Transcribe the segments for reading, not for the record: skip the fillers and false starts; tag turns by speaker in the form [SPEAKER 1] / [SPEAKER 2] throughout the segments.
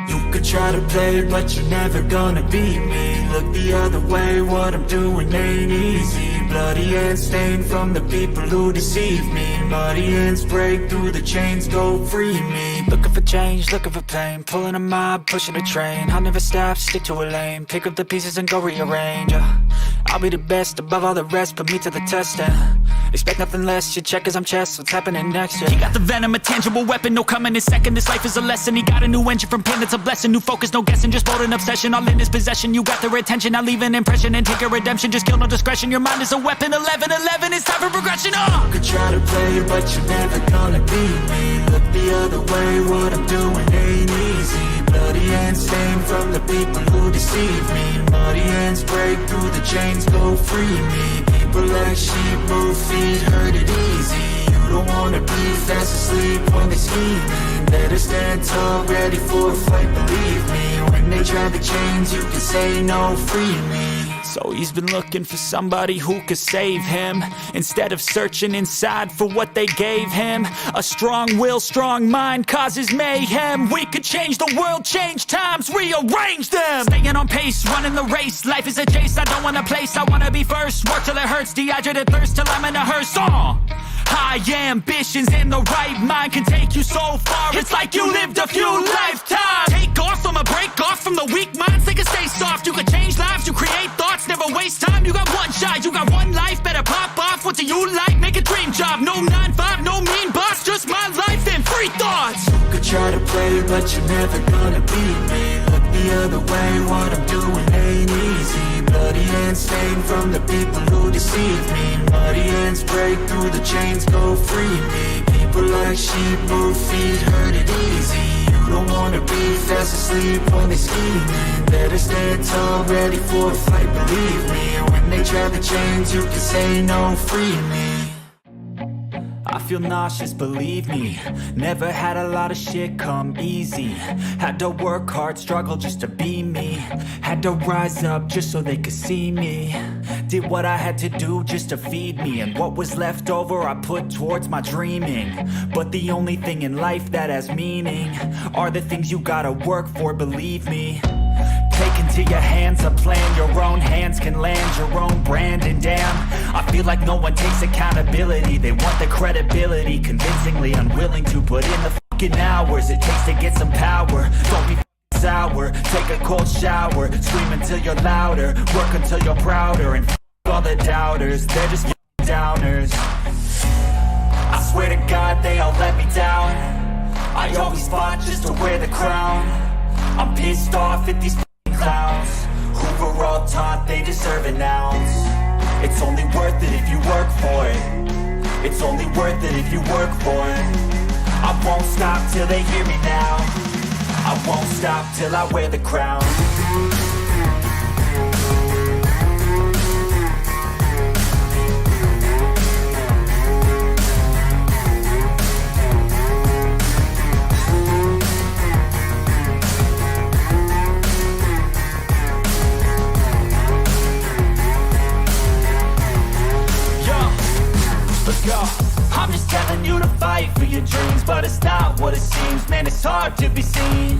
[SPEAKER 1] You could try to play, but you're never gonna beat me. Look the other way, what I'm doing ain't easy. Bloody hands stained from the people who deceive me. Muddy hands break through the chains, go free me.
[SPEAKER 2] Looking for change, looking for pain. Pulling a mob, pushing a train. I'll never stop, stick to a lane. Pick up the pieces and go rearrange. I'll be the best above all the rest, put me to the test and expect nothing less, your check is I'm chess. What's happening next, yeah.
[SPEAKER 3] He got the venom, a tangible weapon, no coming in second. This life is a lesson, he got a new engine. From pain, it's a blessing, new focus, no guessing. Just bold and obsession, all in his possession. You got their attention, I'll leave an impression and take a redemption. Just kill, no discretion, your mind is a weapon. 11-11, it's time for progression,
[SPEAKER 1] You could try to play, but you're never gonna beat me. Look the other way, what I'm doing ain't easy. Bloody hands stained from the people who deceive me. Muddy hands break through the chains, go free me. People like sheep move feet, hurt it easy. You don't wanna be fast asleep when they scheming. Better stand tall, ready for a fight, believe me. When they try the chains, you can say no, free me.
[SPEAKER 2] So he's been looking for somebody who could save him, instead of searching inside for what they gave him. A strong will, strong mind causes mayhem. We could change the world, change times, rearrange them.
[SPEAKER 3] Staying on pace, running the race. Life is a chase, I don't want a place, I wanna be first. Work till it hurts, dehydrated thirst till I'm in a hearse. High ambitions and the right mind can take you so far. It's like you lived a few lifetimes. Take off, I'ma break off from the weak minds. They can stay soft, you can change lives, you create thoughts. Never waste time, you got one shot, you got one life. Better pop off, what do you like? Make a dream job, no 9-5, no mean boss. Just my life and free thoughts.
[SPEAKER 1] You could try to play, but you're never gonna beat me. Look the other way, what I'm doing ain't easy. Bloody hands stained from the people who deceive me. Muddy hands break through the chains, go free me. People like sheep move feet, hurt it easy. You don't wanna be fast asleep when they scheming. Better stand tall, ready for a fight, believe me. When they try the chains, you can say no, free me.
[SPEAKER 2] I feel nauseous, believe me. Never had a lot of shit come easy. Had to work hard, struggle just to be me. Had to rise up just so they could see me. Did what I had to do just to feed me. And what was left over I put towards my dreaming. But the only thing in life that has meaning are the things you gotta work for, believe me. Take into your hands a plan, your own hands can land your own brand. And damn, I feel like no one takes accountability. They want the credibility, convincingly unwilling to put in the fucking hours it takes to get some power. Don't be sour, take a cold shower, scream until you're louder, work until you're prouder. And all the doubters, they're just downers. I swear to God they all let me down. I always fought just to wear the crown. I'm pissed off at these clowns who were all taught they deserve an ounce. It's only worth it if you work for it. It's only worth it if you work for it. I won't stop till they hear me now. I won't stop till I wear the crown. I'm just telling you to fight for your dreams, but it's not what it seems. Man, it's hard to be seen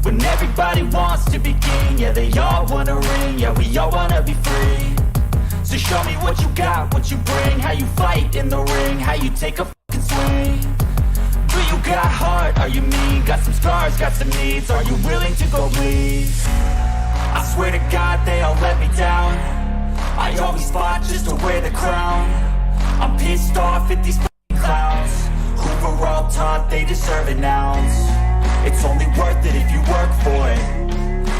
[SPEAKER 2] when everybody wants to be king. Yeah, they all wanna ring, yeah, we all wanna be free. So show me what you got, what you bring, how you fight in the ring, how you take a fucking swing. Do you got heart, are you mean? Got some scars, got some needs, are you willing to go bleed? I swear to God they all let me down. I always fought just to wear the crown. I'm pissed off at these clowns who were all taught they deserve an ounce. It's only worth it if you work for it.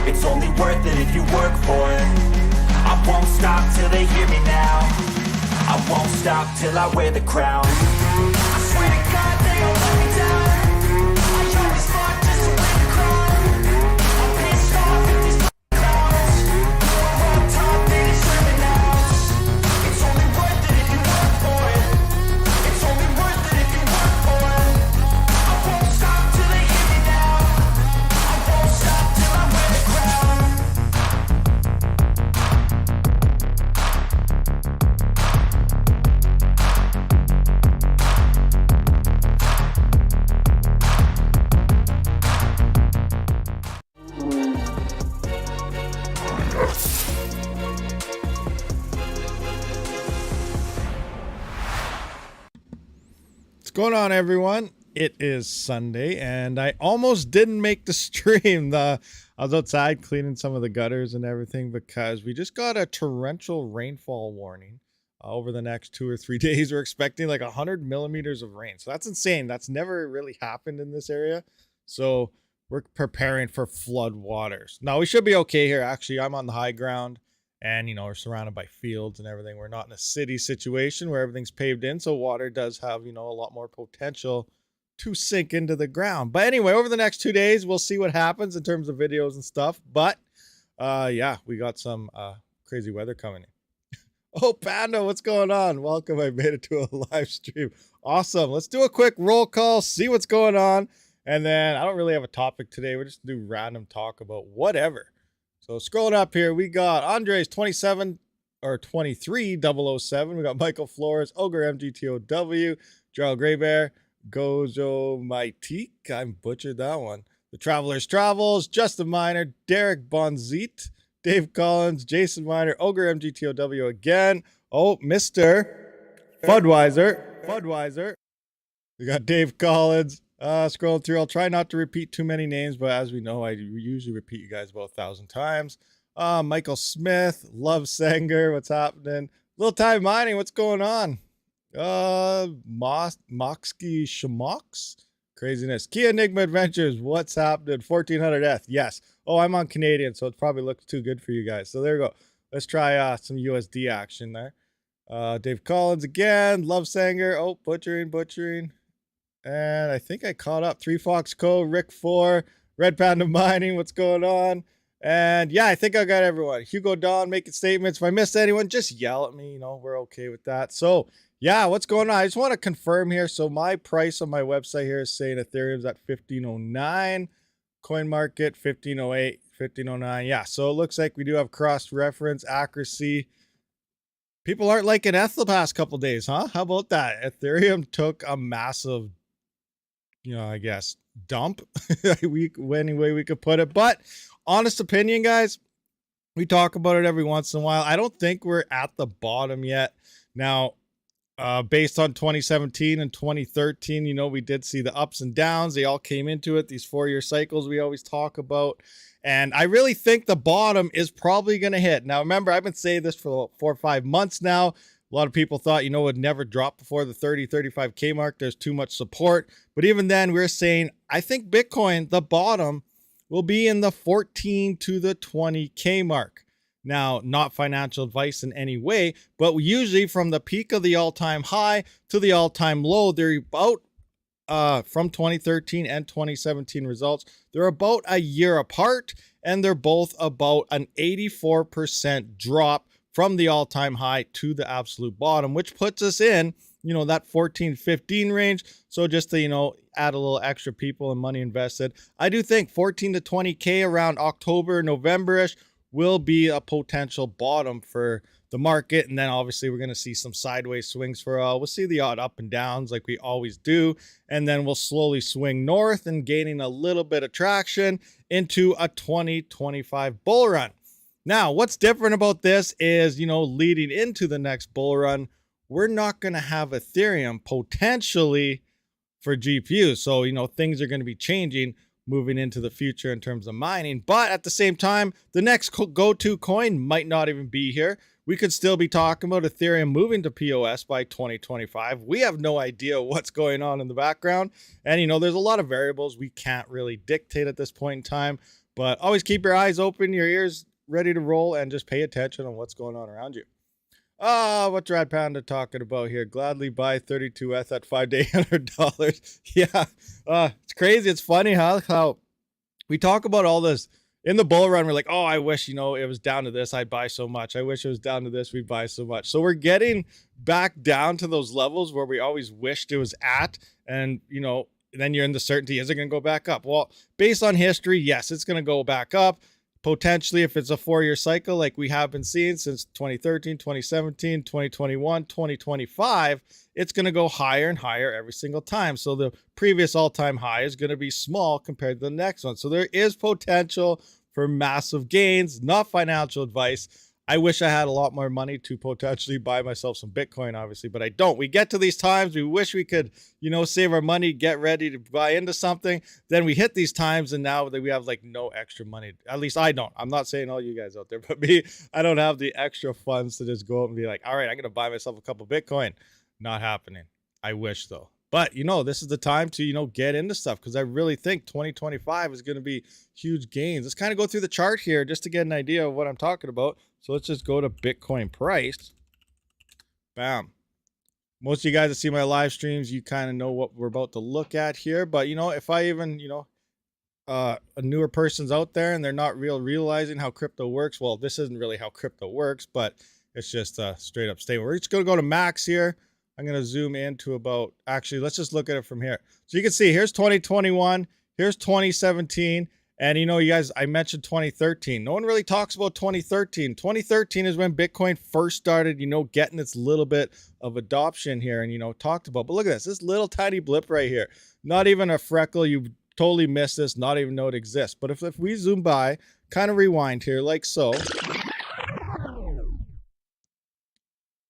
[SPEAKER 2] It's only worth it if you work for it. I won't stop till they hear me now. I won't stop till I wear the crown. I swear to God they all let me down. I always fought just to wear the crown. I'm pissed off at these clowns who were all taught they deserve an ounce. It's only worth it if you work for it. It's only worth it if you work for it. I won't stop till they hear me now. I won't stop till I wear the crown.
[SPEAKER 4] going on, everyone? It is Sunday and I almost didn't make the stream. I was outside cleaning some of the gutters and everything because we just got a torrential rainfall warning over the next 2 or 3 days. We're expecting like 100 millimeters of rain, so that's insane. That's never really happened in this area, so we're preparing for flood waters. Now we should be okay here. Actually, I'm on the high ground and we're surrounded by fields and everything. We're not in a city situation where everything's paved in, so water does have a lot more potential to sink into the ground. But anyway, over the next 2 days we'll see what happens in terms of videos and stuff. But yeah, we got some crazy weather coming in. Oh, Panda, what's going on? Welcome. I made it to a live stream. Awesome. Let's do a quick roll call, see what's going on, and then I don't really have a topic today. We're just gonna do random talk about whatever. So scrolling up here, we got Andres 27 or 23007. We got Michael Flores, Ogre MGTOW, Gerald Graybear, Gojo Maitik. I butchered that one. The Traveler's Travels, Justin Miner, Derek Bonzit, Dave Collins, Jason Miner, Ogre MGTOW again. Oh, Mr. Fudweiser. We got Dave Collins. Scrolling through, I'll try not to repeat too many names, but as we know, I usually repeat you guys about 1,000 times. Michael Smith, Love Sanger, what's happening? Little Time Mining, what's going on? Moxky Shamox, craziness. Key Enigma Adventures, what's happening? 1400F, yes. Oh, I'm on Canadian, so it probably looks too good for you guys. So there we go. Let's try some USD action there. Dave Collins again, Love Sanger. Oh, butchering. And I think I caught up. 3 Fox Co, Rick 4, Red Panda Mining, what's going on? And yeah, I think I got everyone. Hugo Don making statements. If I missed anyone, just yell at me. We're okay with that. So yeah, what's going on? I just want to confirm here. So my price on my website here is saying Ethereum's at 1509, coin market 1508, 1509. Yeah, so it looks like we do have cross-reference accuracy. People aren't liking ETH the past couple days, huh? How about that? Ethereum took a massive, I guess, dump, any way we could put it. But honest opinion, guys, we talk about it every once in a while. I don't think we're at the bottom yet. Now, based on 2017 and 2013, we did see the ups and downs. They all came into it, these 4-year cycles we always talk about. And I really think the bottom is probably going to hit. Now, remember, I've been saying this for 4 or 5 months now. A lot of people thought, it would never drop before the 30, 35K mark. There's too much support. But even then, we're saying, I think Bitcoin, the bottom, will be in the 14 to the 20K mark. Now, not financial advice in any way, but usually from the peak of the all-time high to the all-time low, they're about, from 2013 and 2017 results, they're about a year apart, and they're both about an 84% drop from the all-time high to the absolute bottom, which puts us in, that 14, 15 range. So just to, add a little extra people and money invested, I do think 14 to 20K around October, November-ish will be a potential bottom for the market. And then obviously we're going to see some sideways swings for we'll see the odd up and downs like we always do. And then we'll slowly swing north and gaining a little bit of traction into a 2025 bull run. Now, what's different about this is, leading into the next bull run, we're not going to have Ethereum potentially for GPUs. So, things are going to be changing moving into the future in terms of mining. But at the same time, the next go-to coin might not even be here. We could still be talking about Ethereum moving to POS by 2025. We have no idea what's going on in the background. And, there's a lot of variables we can't really dictate at this point in time. But always keep your eyes open, your ears ready to roll, and just pay attention on what's going on around you. What's Rad Panda talking about here? Gladly buy 32 ETH at $5 to $800. Yeah, it's crazy. It's funny how we talk about all this in the bull run. We're like, oh, I wish, it was down to this, I'd buy so much. I wish it was down to this, we'd buy so much. So we're getting back down to those levels where we always wished it was at. And, then you're in the certainty, is it going to go back up? Well, based on history, yes, it's going to go back up. Potentially, if it's a 4-year cycle like we have been seeing since 2013, 2017, 2021, 2025, it's going to go higher and higher every single time. So the previous all-time high is going to be small compared to the next one. So there is potential for massive gains, not financial advice. I wish I had a lot more money to potentially buy myself some Bitcoin, obviously, but I don't. We get to these times, we wish we could, you know, save our money, get ready to buy into something. Then we hit these times, and now that we have like no extra money. At least I don't. I'm not saying all you guys out there, but me, I don't have the extra funds to just go out and be like, all right, I'm going to buy myself a couple Bitcoin. Not happening. I wish though. But, you know, this is the time to, you know, get into stuff, because I really think 2025 is going to be huge gains. Let's kind of go through the chart here just to get an idea of what I'm talking about. So let's just go to Bitcoin price. Bam. Most of you guys that see my live streams, you kind of know what we're about to look at here. But, you know, if I even, you know, a newer person's out there and they're not realizing how crypto works, well, this isn't really how crypto works, but it's just a straight up statement. We're just going to go to max here. I'm going to zoom into about, actually, let's just look at it from here. So you can see here's 2021, here's 2017. And, you know, you guys, I mentioned 2013. No one really talks about 2013. 2013 is when Bitcoin first started, you know, getting its little bit of adoption here and, you know, talked about. But look at this little tiny blip right here. Not even a freckle. You totally missed this, not even know it exists. But if we zoom by, kind of rewind here like so.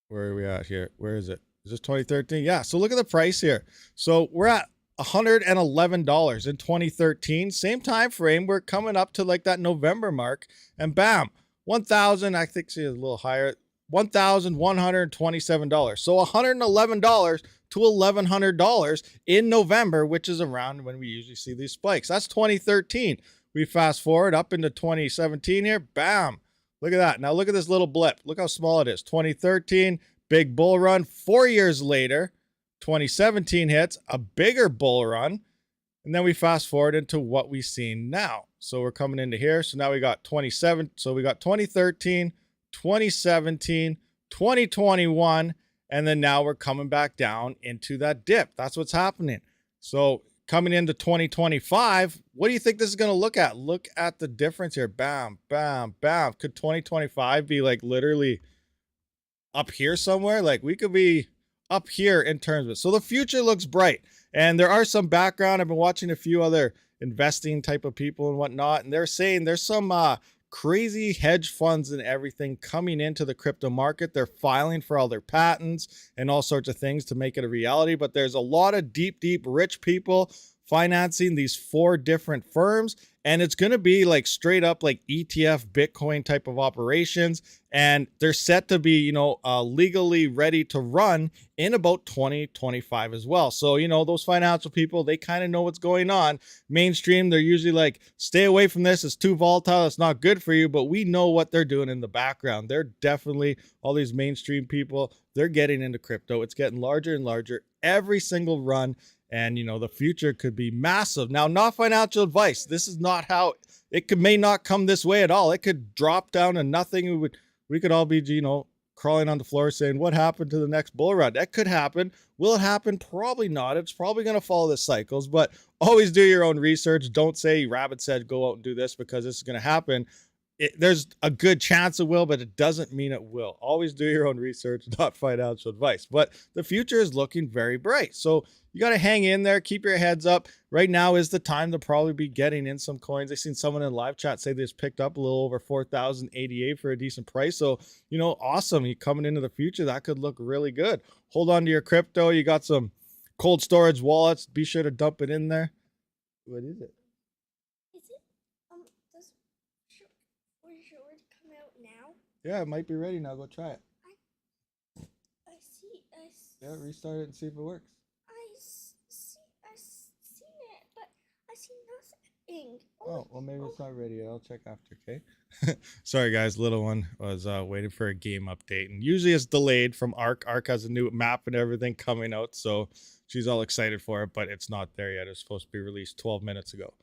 [SPEAKER 4] Where are we at here? Where is it? Is this 2013? Yeah. So look at the price here. So we're at $111 in 2013. Same time frame. We're coming up to like that November mark, and bam, 1,000. I think it's a little higher. $1,127. So $111 to $1,100 in November, which is around when we usually see these spikes. That's 2013. We fast forward up into 2017 here. Bam. Look at that. Now look at this little blip. Look how small it is. 2013. Big bull run. 4 years later, 2017 hits, a bigger bull run. And then we fast forward into what we've seen now. So we're coming into here. So now we got 27. So we got 2013, 2017, 2021. And then now we're coming back down into that dip. That's what's happening. So coming into 2025, what do you think this is going to look at? Look at the difference here. Bam, bam, bam. Could 2025 be like literally up here somewhere? Like we could be up here in terms of it. So the future looks bright, and there are some background. I've been watching a few other investing type of people and whatnot, and they're saying there's some crazy hedge funds and everything coming into the crypto market. They're filing for all their patents and all sorts of things to make it a reality. But there's a lot of deep rich people financing these 4 different firms, and it's going to be like straight up like ETF Bitcoin type of operations, and they're set to be, you know, legally ready to run in about 2025 as well. So, you know, those financial people, they kind of know what's going on. Mainstream, they're usually like, stay away from this, it's too volatile, it's not good for you. But we know what they're doing in the background. They're definitely, all these mainstream people, they're getting into crypto. It's getting larger and larger every single run. And, you know, the future could be massive. Now, not financial advice. This is not how it may not come this way at all. It could drop down to nothing. We could all be, you know, crawling on the floor saying, what happened to the next bull run? That could happen. Will it happen? Probably not. It's probably going to follow the cycles, but always do your own research. Don't say Rabid said, go out and do this because this is going to happen. There's a good chance it will, but it doesn't mean it will. Always do your own research, not financial advice. But the future is looking very bright. So you got to hang in there, keep your heads up. Right now is the time to probably be getting in some coins. I seen someone in live chat say they just picked up a little over 4,088 for a decent price. So, you know, awesome. You coming into the future, that could look really good. Hold on to your crypto. You got some cold storage wallets. Be sure to dump it in there. What is it? Yeah, it might be ready now. Go try it.
[SPEAKER 5] I see.
[SPEAKER 4] Yeah, restart it and see if it works.
[SPEAKER 5] I seen it, but I see nothing.
[SPEAKER 4] Oh, well, maybe it's not ready yet. I'll check after, okay? Sorry, guys. Little one was waiting for a game update. And usually it's delayed from ARC. ARC has a new map and everything coming out. So she's all excited for it, but it's not there yet. It's supposed to be released 12 minutes ago.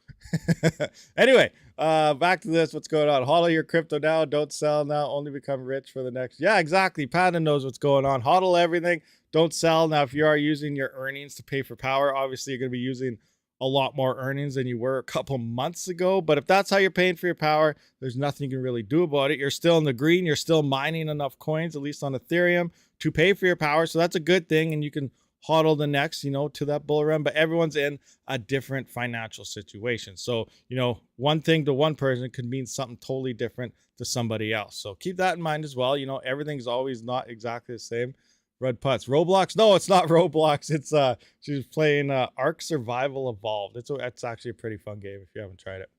[SPEAKER 4] Anyway, back to this. What's going on? HODL your crypto now. Don't sell now. Only become rich for the next. Yeah, exactly. Panda knows what's going on. HODL everything. Don't sell. Now, if you are using your earnings to pay for power, obviously you're going to be using a lot more earnings than you were a couple months ago. But if that's how you're paying for your power, there's nothing you can really do about it. You're still in the green. You're still mining enough coins, at least on Ethereum, to pay for your power. So that's a good thing. And you can hodl the next, you know, to that bull run, but everyone's in a different financial situation. So, you know, one thing to one person could mean something totally different to somebody else. So keep that in mind as well. You know, everything's always not exactly the same. Red Putts. Roblox? No, it's not Roblox. It's she's playing Ark Survival Evolved. It's actually a pretty fun game if you haven't tried it.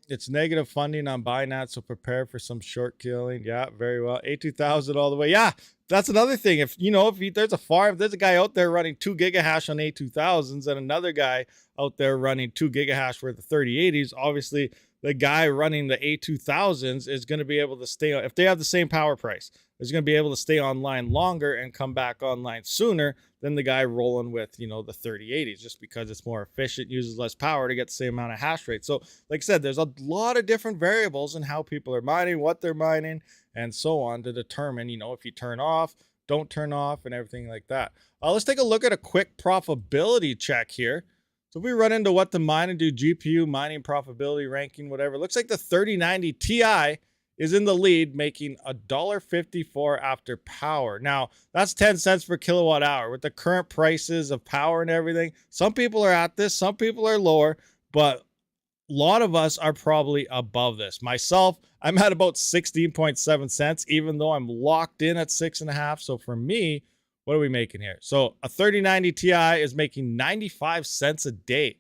[SPEAKER 4] It's negative funding on Binance, so prepare for some short killing. Yeah, very well. A2000 all the way. Yeah, that's another thing. If you know, if there's a farm, if there's a guy out there running 2 gigahash on A2000s and another guy out there running 2 gigahash worth of 3080s, obviously the guy running the A2000s is going to be able to stay on, if they have the same power price, is going to be able to stay online longer and come back online sooner than the guy rolling with, you know, the 3080s, just because it's more efficient, uses less power to get the same amount of hash rate. So like I said, there's a lot of different variables in how people are mining, what they're mining, and so on to determine, you know, if you turn off, don't turn off, and everything like that. Let's take a look at a quick profitability check here. So if we run into what to mine and do GPU mining profitability ranking, whatever, looks like the 3090 Ti is in the lead, making $1.54 after power. Now, that's 10 cents per kilowatt hour. With the current prices of power and everything, some people are at this, some people are lower, but a lot of us are probably above this. Myself, I'm at about 16.7 cents, even though I'm locked in at 6.5. So for me, what are we making here? So a 3090 Ti is making 95 cents a day.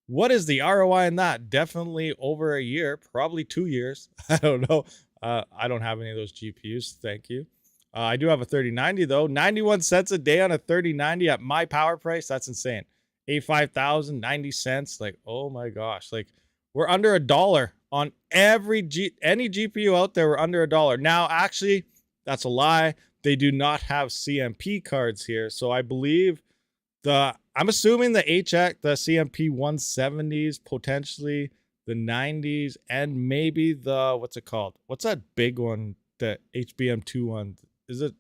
[SPEAKER 4] What is the ROI in that? Definitely over a year, probably 2 years. I don't know. I don't have any of those GPUs. Thank you. I do have a 3090 though. 91 cents a day on a 3090 at my power price. That's insane. 85,000, 90 cents. Like, oh my gosh. Like, we're under $1 on any GPU out there. We're under $1. Now, actually, that's a lie. They do not have CMP cards here. So I believe I'm assuming the the CMP 170s, potentially the 90s, and maybe the, what's it called? What's that big one? The HBM2 one. Is it,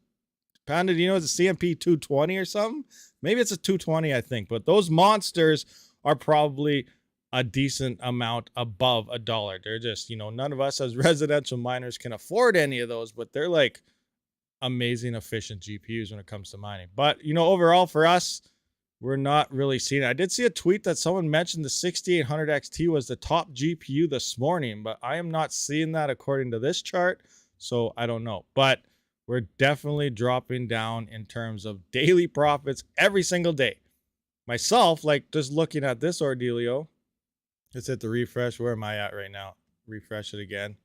[SPEAKER 4] Panda, do you know, it's a CMP 220 or something? Maybe it's a 220, I think. But those monsters are probably a decent amount above $1. They're just, you know, none of us as residential miners can afford any of those, but they're like amazing efficient GPUs when it comes to mining. But, you know, overall for us, we're not really seeing it. I did see a tweet that someone mentioned the 6800 XT was the top GPU this morning, but I am not seeing that according to this chart, so I don't know. But we're definitely dropping down in terms of daily profits every single day. Myself, like just looking at this ordealio, let's hit the refresh. Where am I at right now? Refresh it again.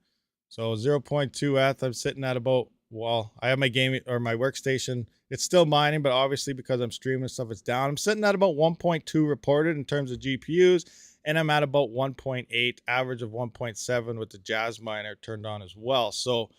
[SPEAKER 4] So 0.2 ETH, I'm sitting at about, well, I have my game or my workstation. It's still mining, but obviously because I'm streaming stuff, it's down. I'm sitting at about 1.2 reported in terms of GPUs, and I'm at about 1.8, average of 1.7 with the Jazz miner turned on as well. So,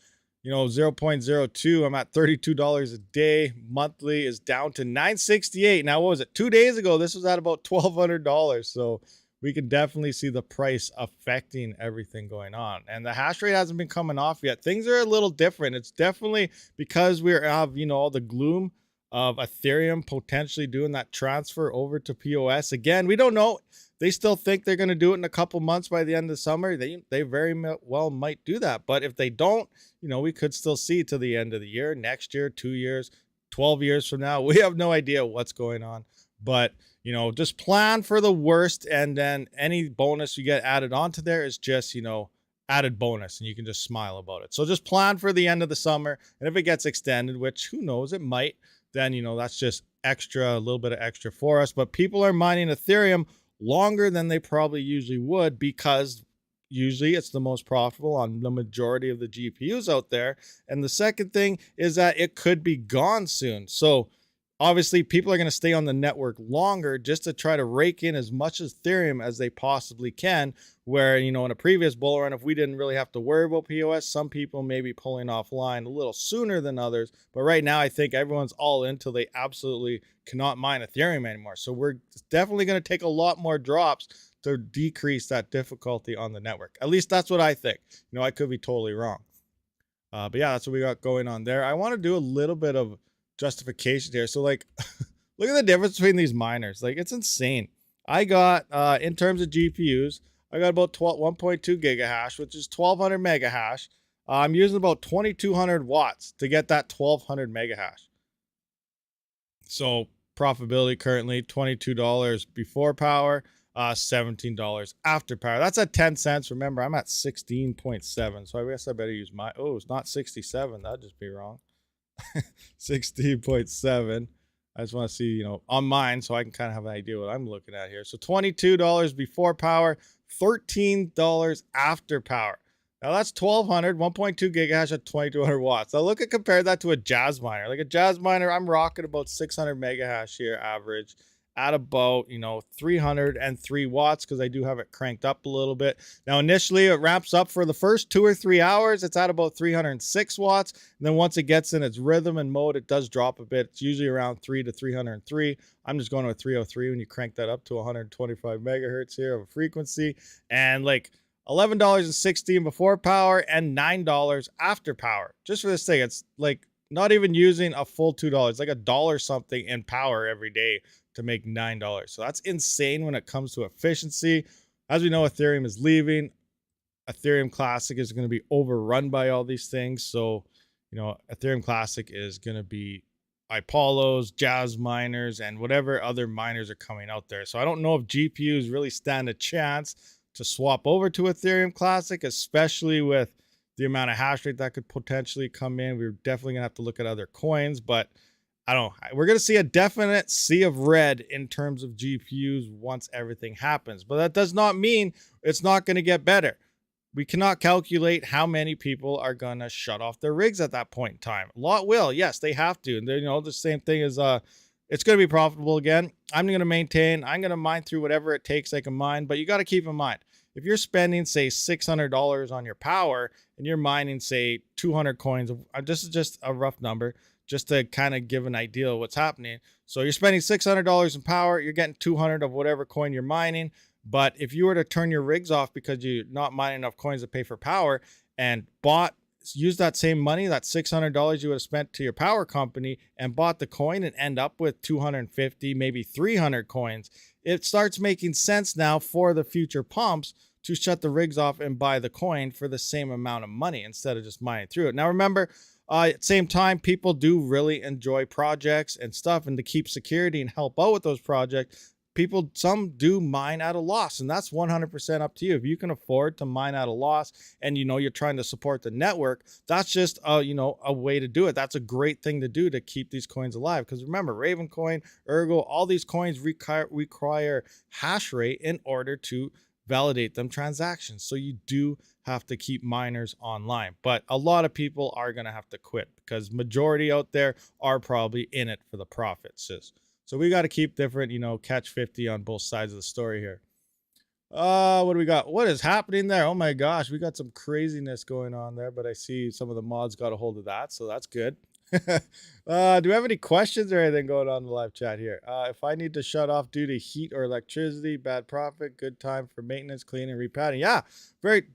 [SPEAKER 4] you know, 0.02, I'm at $32 a day. Monthly is down to $968. Now, what was it? 2 days ago, this was at about $1,200. So we can definitely see the price affecting everything going on. And the hash rate hasn't been coming off yet. Things are a little different. It's definitely because we have, you know, all the gloom of Ethereum potentially doing that transfer over to POS. Again, we don't know. They still think they're going to do it in a couple months by the end of the summer. They very well might do that. But if they don't, you know, we could still see to the end of the year, next year, 2 years, 12 years from now. We have no idea what's going on. But, you know, just plan for the worst, and then any bonus you get added onto there is just, you know, added bonus, and you can just smile about it. So just plan for the end of the summer, and if it gets extended, which who knows, it might, then, you know, that's just extra, a little bit of extra for us. But people are mining Ethereum longer than they probably usually would, because usually it's the most profitable on the majority of the GPUs out there. And the second thing is that it could be gone soon. So obviously, people are going to stay on the network longer just to try to rake in as much Ethereum as they possibly can, where, you know, in a previous bull run, if we didn't really have to worry about POS, some people may be pulling offline a little sooner than others. But right now, I think everyone's all in till they absolutely cannot mine Ethereum anymore. So we're definitely going to take a lot more drops to decrease that difficulty on the network. At least that's what I think. You know, I could be totally wrong. But yeah, that's what we got going on there. I want to do a little bit of justification here. So like, look at the difference between these miners. Like, it's insane. I got, in terms of GPUs, I got about 1.2 gigahash, which is 1200 mega hash. I'm using about 2200 watts to get that 1200 mega hash. So profitability currently $22 before power, $17 after power. That's at 10 cents. Remember, I'm at 16.7. So I guess I better use my, oh, it's not 67. That'd just be wrong. 16.7. I just want to see, you know, on mine so I can kind of have an idea what I'm looking at here. So $22 before power, $13 after power. Now that's 1200, 1.2 gigahash at 2200 watts. Now look at, compare that to a Jazz miner. Like a Jazz miner, I'm rocking about 600 megahash here average at about, you know, 303 watts because I do have it cranked up a little bit. Now initially it ramps up for the first 2 or 3 hours. It's at about 306 watts. And then once it gets in its rhythm and mode, it does drop a bit. It's usually around 3 to 303. I'm just going with 303 when you crank that up to 125 megahertz here of a frequency. And like $11.16 before power and $9 after power. Just for this thing, it's like not even using a full $2, like $1 something in power every day to make $9. So that's insane when it comes to efficiency. As we know, Ethereum is leaving. Ethereum Classic is going to be overrun by all these things. So, you know, Ethereum Classic is going to be Apollos, Jazz miners, and whatever other miners are coming out there. So I don't know if GPUs really stand a chance to swap over to Ethereum Classic, especially with the amount of hash rate that could potentially come in. We're definitely gonna have to look at other coins, but I don't know. We're gonna see a definite sea of red in terms of GPUs once everything happens, but that does not mean it's not gonna get better. We cannot calculate how many people are gonna shut off their rigs at that point in time. A lot will, yes, they have to, and you know the same thing as it's going to be profitable again. I'm going to maintain. I'm going to mine through whatever it takes I can mine. But you got to keep in mind, if you're spending, say, $600 on your power and you're mining, say, 200 coins, this is just a rough number, just to kind of give an idea of what's happening. So you're spending $600 in power. You're getting 200 of whatever coin you're mining. But if you were to turn your rigs off because you're not mining enough coins to pay for power and use that same money, that $600 you would have spent to your power company and bought the coin and end up with 250, maybe 300 coins, it starts making sense now for the future pumps to shut the rigs off and buy the coin for the same amount of money instead of just mining through it. Now, remember, at the same time, people do really enjoy projects and stuff, and to keep security and help out with those projects, some do mine at a loss, and that's 100% up to you. If you can afford to mine at a loss and you know you're trying to support the network, that's just a way to do it. That's a great thing to do to keep these coins alive, because remember, Raven coin, Ergo, all these coins require hash rate in order to validate them transactions. So you do have to keep miners online, but a lot of people are going to have to quit because majority out there are probably in it for the profits. So we got to keep different, catch 50 on both sides of the story here. What do we got? What is happening there? Oh my gosh, we got some craziness going on there, but I see some of the mods got a hold of that, so that's good. Do we have any questions or anything going on in the live chat here? If I need to shut off due to heat or electricity, bad profit, good time for maintenance, cleaning, repadding. Yeah,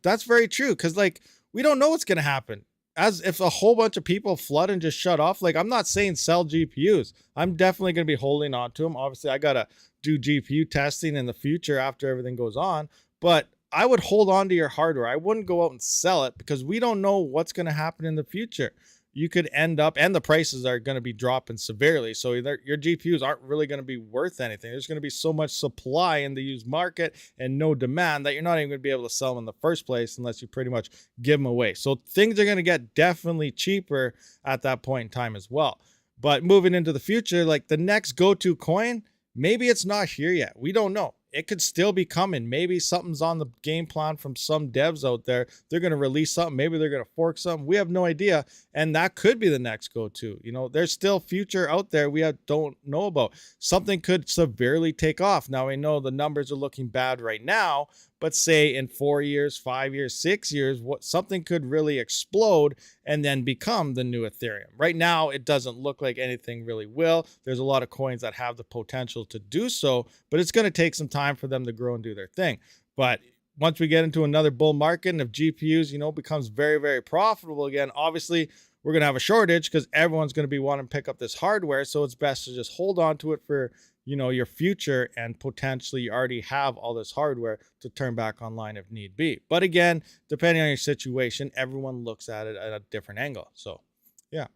[SPEAKER 4] that's very true, because like we don't know what's going to happen. As if a whole bunch of people flood and just shut off, like I'm not saying sell GPUs. I'm definitely going to be holding on to them. Obviously, I got to do GPU testing in the future after everything goes on, but I would hold on to your hardware. I wouldn't go out and sell it because we don't know what's going to happen in the future. You could end up, and the prices are going to be dropping severely. So either your GPUs aren't really going to be worth anything. There's going to be so much supply in the used market and no demand that you're not even going to be able to sell them in the first place unless you pretty much give them away. So things are going to get definitely cheaper at that point in time as well. But moving into the future, like the next go-to coin, maybe it's not here yet. We don't know. It could still be coming. Maybe something's on the game plan from some devs out there. They're going to release something. Maybe they're going to fork something. We have no idea. And that could be the next go-to. There's still future out there we don't know about. Something could severely take off. Now, I know the numbers are looking bad right now, but say in 4 years, 5 years, 6 years, something could really explode and then become the new Ethereum. Right now, it doesn't look like anything really will. There's a lot of coins that have the potential to do so, but it's going to take some time for them to grow and do their thing. But once we get into another bull market and if GPUs, becomes very, very profitable again, obviously we're going to have a shortage because everyone's going to be wanting to pick up this hardware. So it's best to just hold on to it for your future, and potentially you already have all this hardware to turn back online if need be. But again, depending on your situation, everyone looks at it at a different angle. So yeah.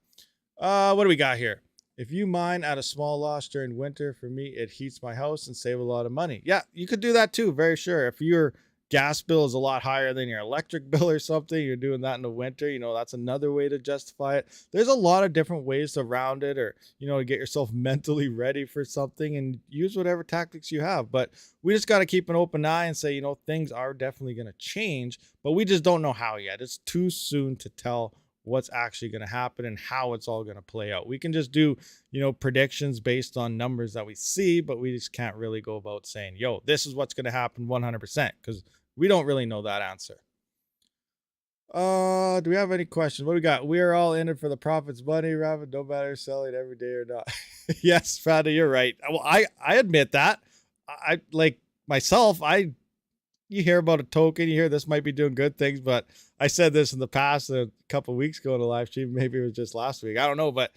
[SPEAKER 4] What do we got here? If you mine at a small loss during winter, for me, it heats my house and save a lot of money. Yeah, you could do that too, very sure. If your gas bill is a lot higher than your electric bill or something, you're doing that in the winter, you know, that's another way to justify it. There's a lot of different ways to round it, or, you know, to get yourself mentally ready for something, and use whatever tactics you have. But we just got to keep an open eye and say, you know, things are definitely going to change, but we just don't know how yet. It's too soon to tell what's actually going to happen and how it's all going to play out. We can just do, you know, predictions based on numbers that we see, but we just can't really go about saying, yo, this is what's going to happen 100%, because we don't really know that answer. Do we have any questions? What do we got? We are all in it for the profits money, Rabid. No matter selling every day or not. Yes, Fada, you're right. Well, I admit that. I like myself, you hear about a token, you hear this might be doing good things, but I said this in the past a couple of weeks ago in a live stream, maybe it was just last week, I don't know, but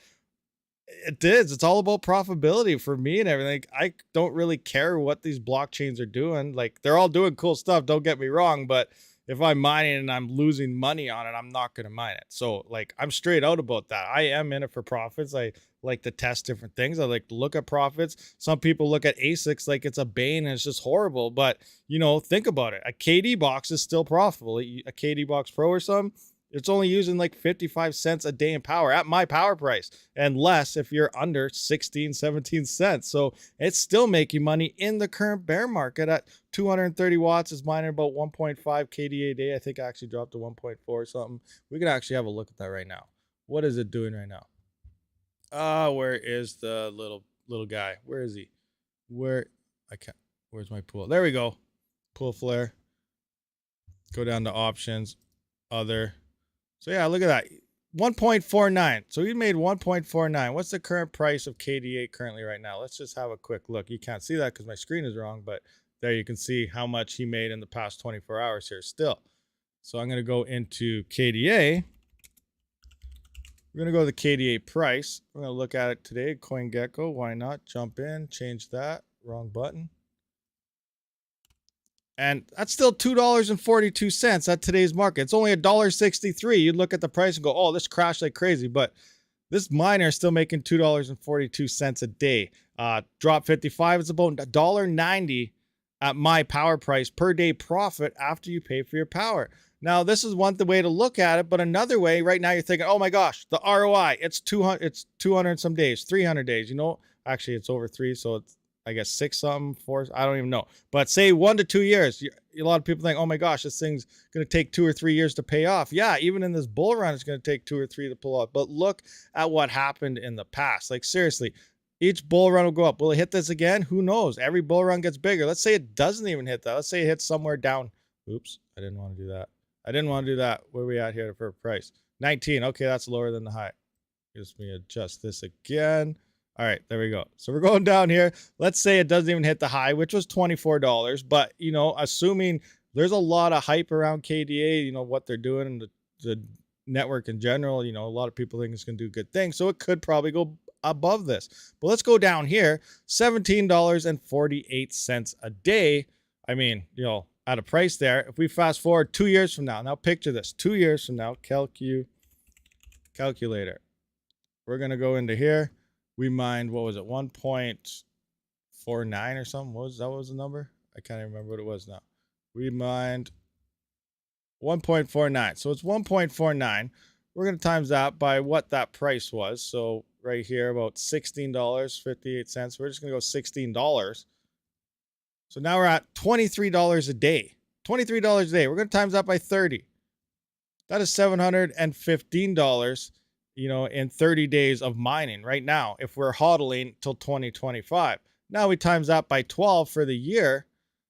[SPEAKER 4] it is. It's all about profitability for me and everything. I don't really care what these blockchains are doing. Like, they're all doing cool stuff, don't get me wrong, but if I'm mining and I'm losing money on it, I'm not going to mine it. So, like, I'm straight out about that. I am in it for profits. I like to test different things. I like to look at profits. Some people look at ASICs like it's a bane and it's just horrible. But, you know, think about it. A KD box is still profitable. A KD box Pro or something, it's only using like 55 cents a day in power at my power price, and less if you're under 16, 17 cents. So it's still making money in the current bear market. At 230 watts is mining about 1.5 KDA a day. I think I actually dropped to 1.4 or something. We can actually have a look at that right now. What is it doing right now? Where is the little guy? Where is he? Where's my pool? There we go. Pool flare. Go down to options, other. So yeah, look at that. 1.49. So we made 1.49. What's the current price of KDA currently right now? Let's just have a quick look. You can't see that because my screen is wrong, but there you can see how much he made in the past 24 hours here still. So I'm going to go into KDA. We're going to go to the KDA price. We're going to look at it today. CoinGecko. Why not? Jump in. Change that. Wrong button. And that's still $2.42 at today's market. It's only $1.63. You'd look at the price and go, oh, this crashed like crazy. But this miner is still making $2.42 a day. Drop 55. It's about $1.90 at my power price per day profit after you pay for your power. Now, this is one way to look at it, but another way, right now you're thinking, oh my gosh, the ROI, it's 200 some days, 300 days. You know, actually it's over 3, so it's, I guess 6 something, 4, I don't even know. But say 1 to 2 years. A lot of people think, oh my gosh, this thing's going to take 2 or 3 years to pay off. Yeah, even in this bull run, it's going to take 2 or 3 to pull off. But look at what happened in the past. Like, seriously, each bull run will go up. Will it hit this again? Who knows? Every bull run gets bigger. Let's say it doesn't even hit that. Let's say it hits somewhere down. Oops, I didn't want to do that. I didn't want to do that. Where are we at here for price? 19. Okay, that's lower than the high. Just me adjust this again. All right, there we go. So we're going down here. Let's say it doesn't even hit the high, which was $24. But, you know, assuming there's a lot of hype around KDA, you know, what they're doing and the network in general, you know, a lot of people think it's going to do good things. So it could probably go above this. But let's go down here. $17.48 a day. I mean, you know, at a price there. If we fast forward 2 years from now, now picture this, 2 years from now, calculator. We're going to go into here. We mined, what was it, 1.49 or something? What was the number? I can't even remember what it was now. We mined 1.49. So it's 1.49. We're going to times that by what that price was. So right here, about $16.58. We're just going to go $16. So now we're at $23 a day. $23 a day. We're going to times that by 30. That is $715, you know, in 30 days of mining right now, if we're hodling till 2025. Now we times that by 12 for the year.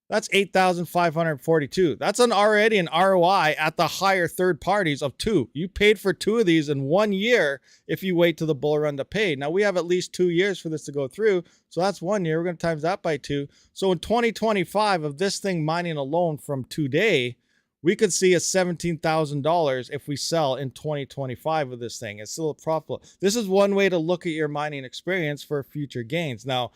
[SPEAKER 4] That's 8,542. That's already an ROI at the higher third parties of 2. You paid for 2 of these in 1 year if you wait till the bull run to pay. Now we have at least 2 years for this to go through. So that's 1 year. We're going to times that by 2. So in 2025 of this thing mining alone from today, we could see a $17,000 if we sell in 2025 of this thing. It's still profitable. This is one way to look at your mining experience for future gains. Now,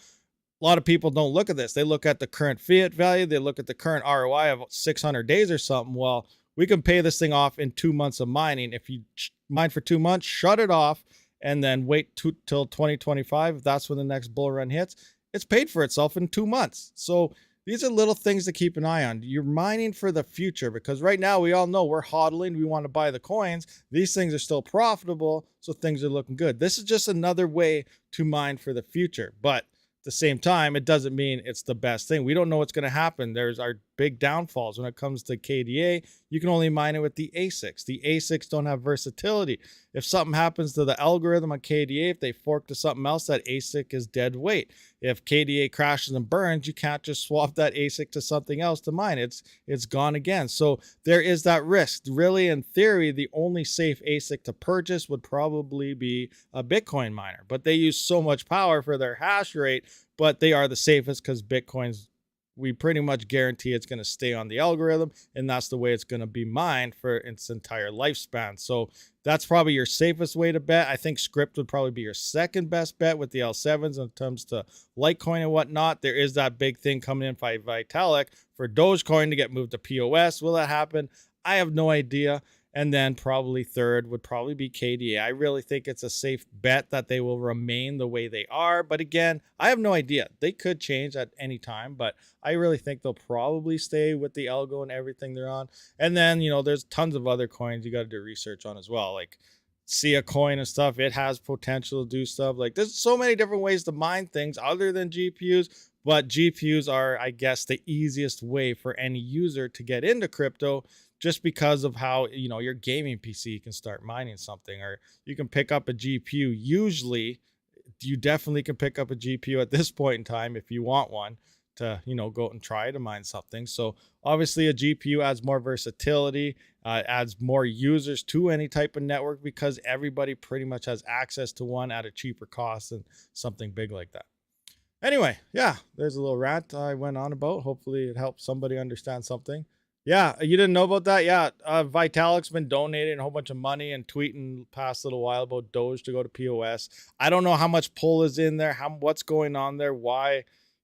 [SPEAKER 4] a lot of people don't look at this. They look at the current fiat value. They look at the current ROI of 600 days or something. Well, we can pay this thing off in 2 months of mining. If you mine for 2 months, shut it off, and then wait till 2025. That's when the next bull run hits. It's paid for itself in 2 months. So these are little things to keep an eye on. You're mining for the future, because right now we all know we're hodling. We want to buy the coins. These things are still profitable, so things are looking good. This is just another way to mine for the future. But at the same time, it doesn't mean it's the best thing. We don't know what's going to happen. There's our big downfalls when it comes to KDA. You can only mine it with the ASICs. The ASICs don't have versatility. If something happens to the algorithm on KDA, if they fork to something else, that ASIC is dead weight. If KDA crashes and burns, you can't just swap that ASIC to something else to mine. It's gone again. So there is that risk. Really, in theory, the only safe ASIC to purchase would probably be a Bitcoin miner. But they use so much power for their hash rate, but they are the safest because Bitcoin's, we pretty much guarantee it's going to stay on the algorithm, and that's the way it's going to be mined for its entire lifespan. So that's probably your safest way to bet. I think Script would probably be your second best bet with the L7s when it comes to Litecoin and whatnot. There is that big thing coming in by Vitalik for Dogecoin to get moved to POS. Will that happen? I have no idea. And then probably third would probably be KDA. I really think it's a safe bet that they will remain the way they are. But again, I have no idea. They could change at any time, but I really think they'll probably stay with the algo and everything they're on. And then, you know, there's tons of other coins you got to do research on as well. Like Sia coin and stuff. It has potential to do stuff. Like there's so many different ways to mine things other than GPUs. But GPUs are, I guess, the easiest way for any user to get into crypto, just because of how, you know, your gaming PC can start mining something, or you can pick up a GPU. Usually, you definitely can pick up a GPU at this point in time if you want one to, you know, go out and try to mine something. So obviously a GPU adds more versatility, adds more users to any type of network, because everybody pretty much has access to one at a cheaper cost than something big like that. Anyway, yeah, there's a little rant I went on about. Hopefully it helps somebody understand something. Yeah, you didn't know about that? Yeah, Vitalik's been donating a whole bunch of money and tweeting past little while about Doge to go to POS. I don't know how much pull is in there, what's going on there, why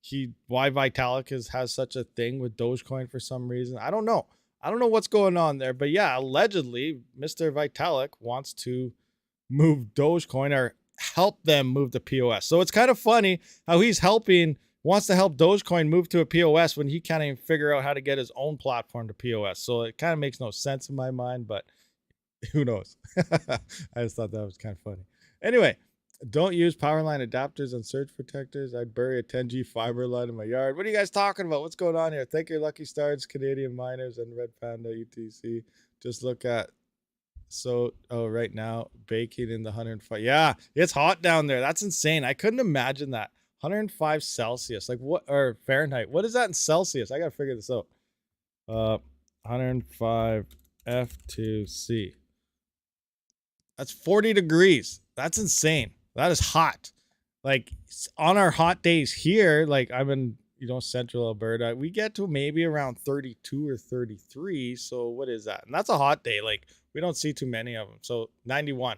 [SPEAKER 4] Vitalik has such a thing with Dogecoin for some reason. I don't know. I don't know what's going on there, but yeah, allegedly Mr. Vitalik wants to move Dogecoin or help them move to POS. So it's kind of funny how wants to help Dogecoin move to a POS when he can't even figure out how to get his own platform to POS. So it kind of makes no sense in my mind, but who knows? I just thought that was kind of funny. Anyway, don't use power line adapters on surge protectors. I'd bury a 10G fiber line in my yard. What are you guys talking about? What's going on here? Thank your lucky stars, Canadian miners and Red Panda ETC. Just look at right now baking in the 105. Yeah, it's hot down there. That's insane. I couldn't imagine that. 105 Celsius, like what, or Fahrenheit? What is that in Celsius? I gotta figure this out. 105 F2C. That's 40 degrees. That's insane. That is hot. Like on our hot days here, like I'm in, you know, central Alberta, we get to maybe around 32 or 33. So what is that? And that's a hot day. Like we don't see too many of them. So 91,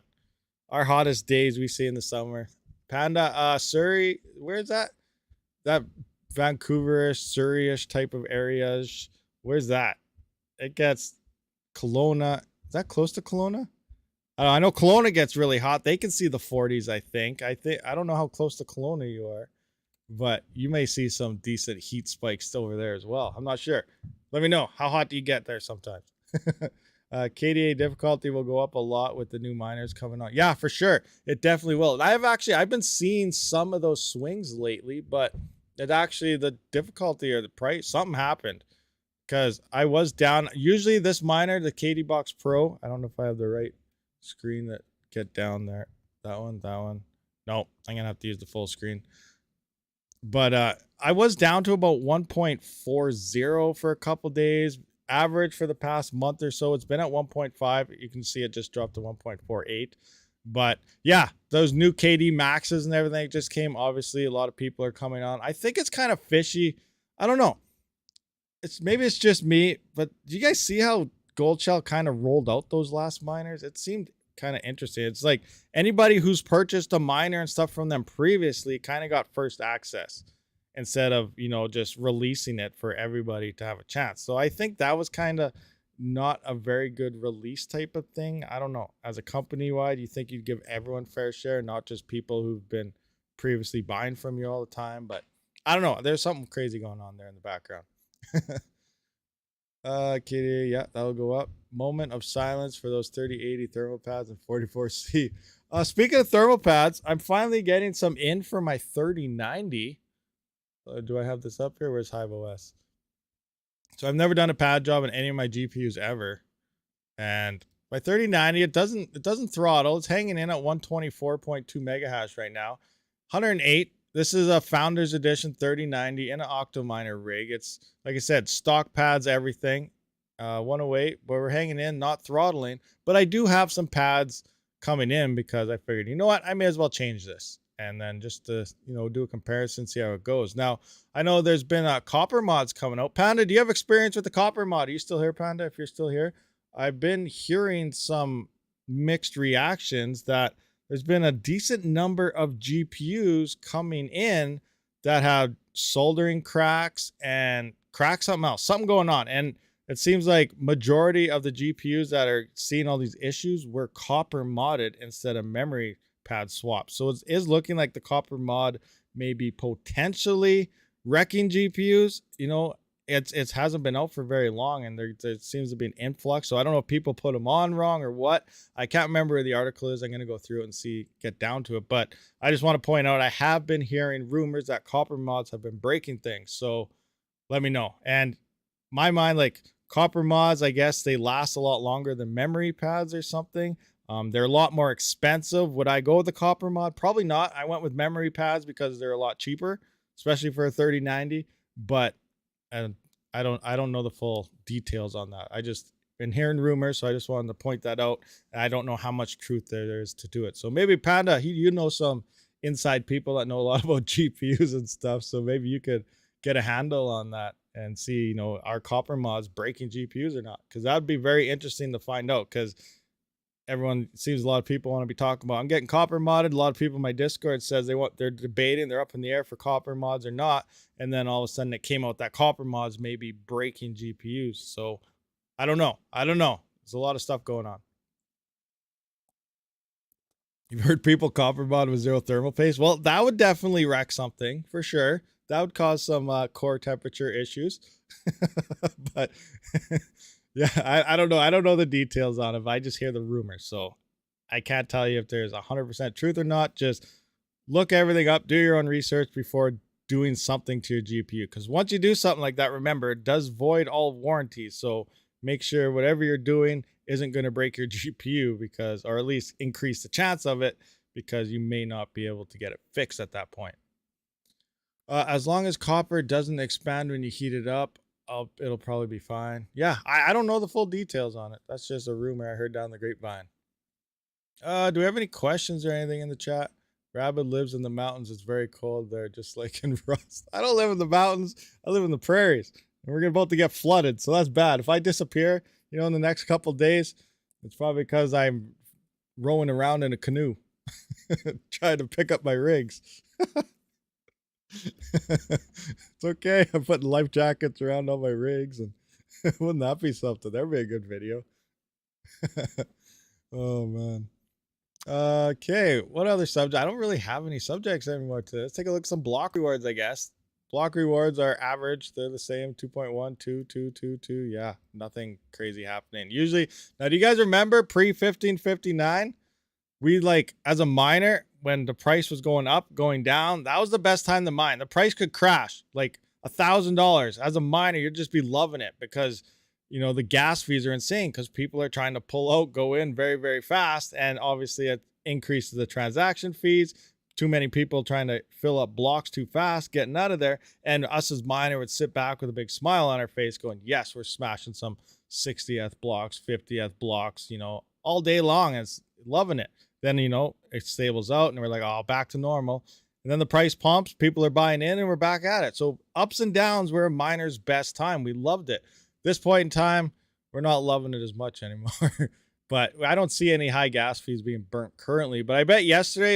[SPEAKER 4] our hottest days we see in the summer. Panda, Surrey, where's that? That Vancouverish, Surrey-ish type of areas. Where's that? It gets Kelowna. Is that close to Kelowna? I know Kelowna gets really hot. They can see the 40s, I think. I don't know how close to Kelowna you are, but you may see some decent heat spikes over there as well. I'm not sure. Let me know. How hot do you get there sometimes? KDA difficulty will go up a lot with the new miners coming on. Yeah, for sure. It definitely will. And I've been seeing some of those swings lately, but it actually, the difficulty or the price, something happened, because I was down. Usually this miner, the KD Box Pro, I don't know if I have the right screen that get down there. That one. No, I'm gonna have to use the full screen. But I was down to about 1.40 for a couple days. Average for the past month or so, it's been at 1.5. You can see it just dropped to 1.48. But yeah, those new KD maxes and everything just came. Obviously, a lot of people are coming on. I think it's kind of fishy. I don't know. Maybe it's just me, but do you guys see how Goldshell kind of rolled out those last miners? It seemed kind of interesting. It's like anybody who's purchased a miner and stuff from them previously kind of got first access, instead of, you know, just releasing it for everybody to have a chance. So I think that was kind of not a very good release type of thing. I don't know. As a company wide, you think you'd give everyone fair share, not just people who've been previously buying from you all the time. But I don't know. There's something crazy going on there in the background. Kitty, yeah, that'll go up. Moment of silence for those 3080 thermal pads and 44C. Speaking of thermal pads, I'm finally getting some in for my 3090. Do I have this up here? Where's HiveOS? So I've never done a pad job in any of my GPUs ever. And my 3090, it doesn't throttle. It's hanging in at 124.2 mega hash right now. 108. This is a Founders Edition 3090 in an OCTOMINER rig. It's, like I said, stock pads, everything. 108, but we're hanging in, not throttling. But I do have some pads coming in because I figured, you know what, I may as well change this. And then just to, do a comparison, see how it goes. Now, I know there's been copper mods coming out. Panda, do you have experience with the copper mod? Are you still here, Panda? If you're still here, I've been hearing some mixed reactions that there's been a decent number of GPUs coming in that have soldering cracks and something going on. And it seems like majority of the GPUs that are seeing all these issues were copper modded instead of memory pad swap. So it is looking like the copper mod may be potentially wrecking GPUs. It hasn't been out for very long, and there seems to be an influx. So I don't know if people put them on wrong or what. I can't remember where the article is. I'm going to go through it and get down to it. But I just want to point out, I have been hearing rumors that copper mods have been breaking things. So let me know. And my mind, like copper mods, I guess they last a lot longer than memory pads or something. They're a lot more expensive. Would I go with the copper mod? Probably not. I went with memory pads because they're a lot cheaper, especially for a 3090. But I don't know the full details on that. I just been hearing rumors, so I just wanted to point that out. I don't know how much truth there is to it. So maybe Panda, you know some inside people that know a lot about GPUs and stuff. So maybe you could get a handle on that and see, are copper mods breaking GPUs or not? Because that would be very interesting to find out. Because everyone seems a lot of people want to be talking about, I'm getting copper modded. A lot of people in my Discord says they're debating, they're up in the air for copper mods or not. And then all of a sudden it came out that copper mods may be breaking GPUs. So I don't know. There's a lot of stuff going on. You've heard people copper mod with zero thermal paste. Well, that would definitely wreck something for sure. That would cause some core temperature issues. But yeah, I don't know. I don't know the details on it. I just hear the rumors. So I can't tell you if there's 100% truth or not. Just look everything up. Do your own research before doing something to your GPU. Because once you do something like that, remember, it does void all warranties. So make sure whatever you're doing isn't going to break your GPU or at least increase the chance of it, because you may not be able to get it fixed at that point. As long as copper doesn't expand when you heat it up, it'll probably be fine. Yeah, I don't know the full details on it. That's just a rumor I heard down the grapevine. Do we have any questions or anything in the chat? Rabid lives in the mountains. It's very cold there, just like in Rust. I don't live in the mountains. I live in the prairies. And we're about to get flooded, so that's bad. If I disappear, in the next couple of days, it's probably because I'm rowing around in a canoe trying to pick up my rigs. It's okay. I'm putting life jackets around all my rigs, and wouldn't that be something? That'd be a good video. Oh man. Okay, what other subject? I don't really have any subjects anymore today. Let's take a look at some block rewards, I guess. Block rewards are average. They're the same, 2.1, 2, 2, 2, 2. Yeah, nothing crazy happening. Usually, now do you guys remember pre-1559? We as a miner, when the price was going up, going down, that was the best time to mine. The price could crash like $1,000. As a miner, you'd just be loving it because, the gas fees are insane because people are trying to pull out, go in very, very fast. And obviously it increases the transaction fees. Too many people trying to fill up blocks too fast, getting out of there. And us as miner would sit back with a big smile on our face going, yes, we're smashing some 60th blocks, 50th blocks, all day long. And it's loving it. Then, it stables out and we're like, oh, back to normal. And then the price pumps, people are buying in and we're back at it. So ups and downs were a miner's best time. We loved it. This point in time, we're not loving it as much anymore. But I don't see any high gas fees being burnt currently. But I bet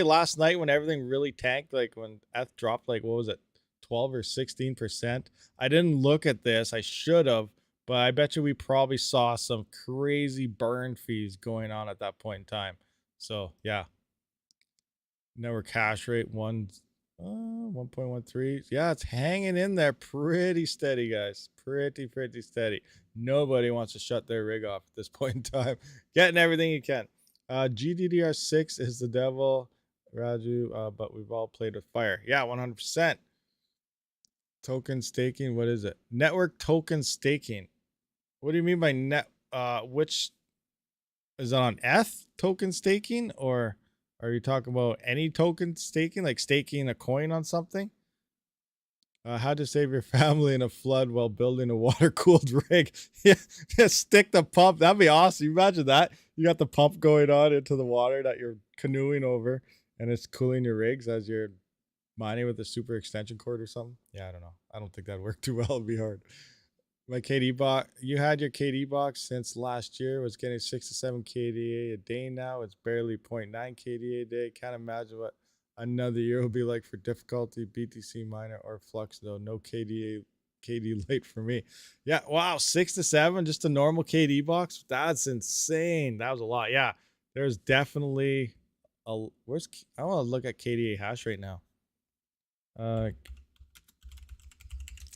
[SPEAKER 4] last night when everything really tanked, like when ETH dropped, 12 or 16%. I didn't look at this. I should have. But I bet you we probably saw some crazy burn fees going on at that point in time. So yeah. Network hash rate 1.13. Yeah, it's hanging in there pretty steady, guys. Pretty steady. Nobody wants to shut their rig off at this point in time. Getting everything you can. GDDR6 is the devil, Raju, but we've all played with fire. Yeah, 100%. Token staking, what is it? Network token staking. What do you mean by which is it on ETH token staking, or are you talking about any token staking, like staking a coin on something? How to save your family in a flood while building a water-cooled rig. Yeah, just stick the pump. That'd be awesome. You imagine that. You got the pump going on into the water that you're canoeing over, and it's cooling your rigs as you're mining with a super extension cord or something. Yeah, I don't know. I don't think that'd work too well. It'd be hard. My KD box, you had your KD box since last year, was getting 6 to 7 KDA a day now. It's barely 0.9 KDA a day. Can't imagine what another year will be like for difficulty. BTC miner or Flux though. No KD late for me. Yeah, wow, 6 to 7, just a normal KD box. That's insane. That was a lot. Yeah, there's definitely a I want to look at KDA hash rate now.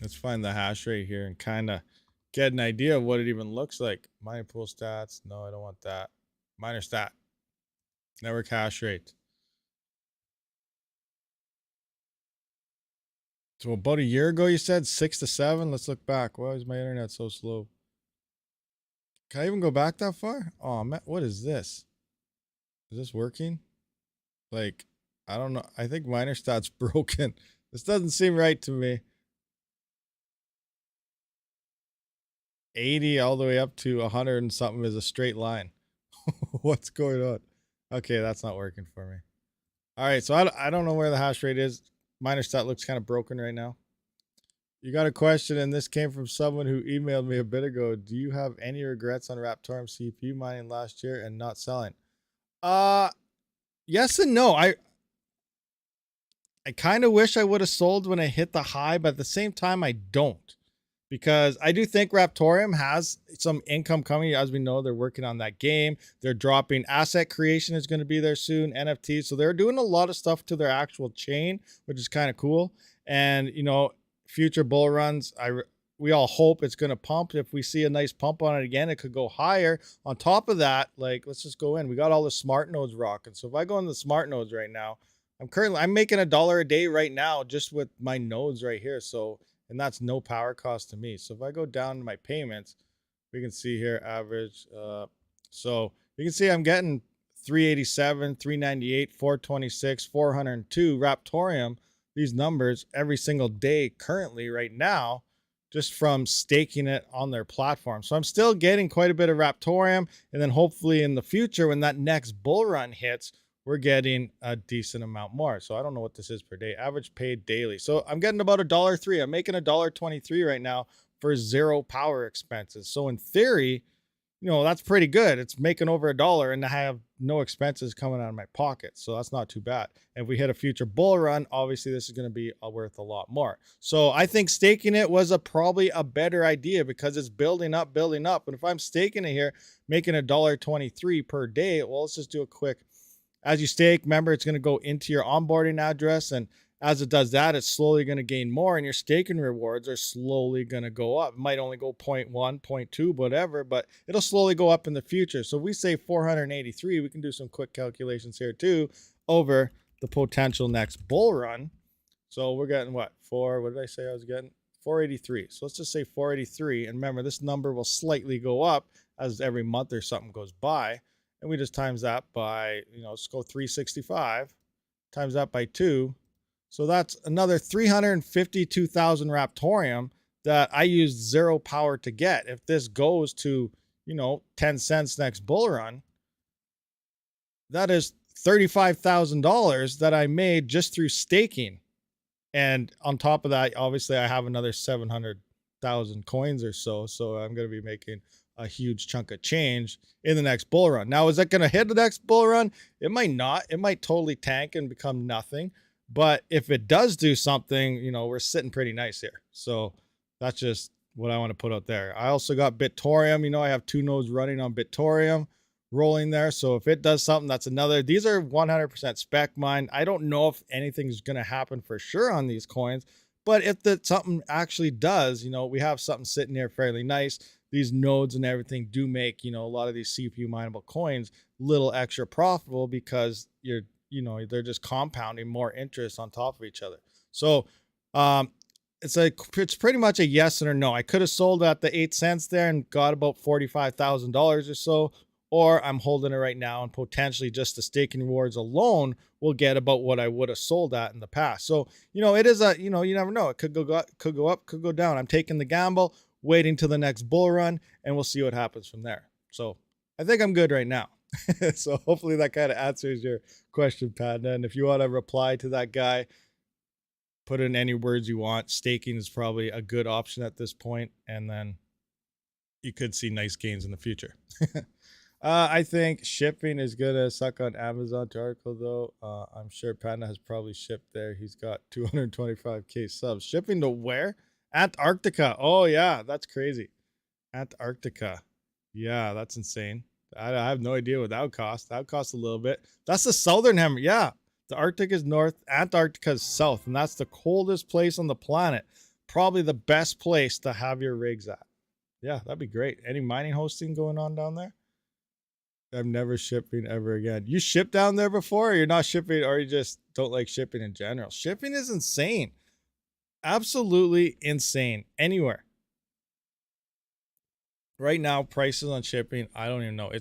[SPEAKER 4] Let's find the hash rate here and kind of get an idea of what it even looks like. Mining pool stats. No, I don't want that. Miner stat. Network hash rate. So about a year ago, you said 6 to 7. Let's look back. Why is my internet so slow? Can I even go back that far? Oh, man, what is this? Is this working? Like, I don't know. I think miner stat's broken. This doesn't seem right to me. 80 all the way up to 100 and something is a straight line. What's going on? Okay, that's not working for me. All right, so I don't know where the hash rate is. Miner stat looks kind of broken right now. You got a question, and this came from someone who emailed me a bit ago. Do you have any regrets on Raptorium CPU mining last year and not selling? Yes and no. I kind of wish I would have sold when I hit the high, but at the same time, I don't. Because I do think Raptorium has some income coming. As we know, they're working on that game. They're dropping asset creation is going to be there soon, NFTs. So they're doing a lot of stuff to their actual chain, which is kind of cool. And, you know, future bull runs, we all hope it's going to pump. If we see a nice pump on it again, it could go higher. On top of that, like, let's just go in. We got all the smart nodes rocking. So if I go in the smart nodes right now, I'm making $1 a day right now just with my nodes right here. So, and that's no power cost to me. So if I go down to my payments, we can see here average. So you can see I'm getting 387, 398, 426, 402 Raptorium, these numbers every single day currently right now, just from staking it on their platform. So I'm still getting quite a bit of Raptorium. And then hopefully in the future, when that next bull run hits, we're getting a decent amount more. So I don't know what this is per day. Average paid daily. So I'm getting about $1.03. I'm making $1.23 right now for 0 power expenses. So in theory, you know, that's pretty good. It's making over $1 and I have no expenses coming out of my pocket. So that's not too bad. And if we hit a future bull run, obviously this is going to be worth a lot more. So I think staking it was probably a better idea because it's building up. And if I'm staking it here, making $1.23 per day, well, let's just do a quick. As you stake, remember, it's going to go into your onboarding address. And as it does that, it's slowly going to gain more. And your staking rewards are slowly going to go up. It might only go 0.1, 0.2, whatever, but it'll slowly go up in the future. So if we say 483, we can do some quick calculations here too over the potential next bull run. So we're getting what? What did I say I was getting? 483. So let's just say 483. And remember, this number will slightly go up as every month or something goes by. And we just times that by, you know, let's go 365, times that by 2. So that's another 352,000 Raptorium that I used 0 power to get. If this goes to, you know, 10 cents next bull run, that is $35,000 that I made just through staking. And on top of that, obviously I have another 700,000 coins or so. So I'm going to be making a huge chunk of change in the next bull run. Now, is that going to hit the next bull run? It might not. It might totally tank and become nothing. But if it does do something, you know, we're sitting pretty nice here. So that's just what I want to put out there. I also got BitTorium. You know, I have 2 nodes running on BitTorium rolling there. So if it does something, that's another. These are 100% spec mine. I don't know if anything's going to happen for sure on these coins, but if something actually does, you know, we have something sitting here fairly nice. These nodes and everything do make, you know, a lot of these CPU mineable coins little extra profitable because they're just compounding more interest on top of each other. So it's pretty much a yes and a no. I could have sold at the 8 cents there and got about $45,000 or so, or I'm holding it right now and potentially just the staking rewards alone will get about what I would have sold at in the past. So, you know, it is you never know. It could go up, could go down. I'm taking the gamble, waiting till the next bull run, and we'll see what happens from there. So I think I'm good right now. So hopefully that kind of answers your question, Panda. And if you want to reply to that guy, put in any words you want. Staking is probably a good option at this point, and then you could see nice gains in the future. I think shipping is gonna suck on Amazon to article though. I'm sure Panda has probably shipped there. He's got 225k subs. Shipping to where? Antarctica. Oh yeah, that's crazy. Antarctica. Yeah, that's insane. I have no idea what that would cost. That would cost a little bit. That's the southern hemisphere. Yeah, the Arctic is north, Antarctica is south, and that's the coldest place on the planet. Probably the best place to have your rigs at. Yeah, that'd be great. Any mining hosting going on down there? I'm never shipping ever again. You ship down there before, or you're not shipping, or you just don't like shipping in general? Shipping is insane. Absolutely insane. Anywhere. Right now, prices on shipping, I don't even know.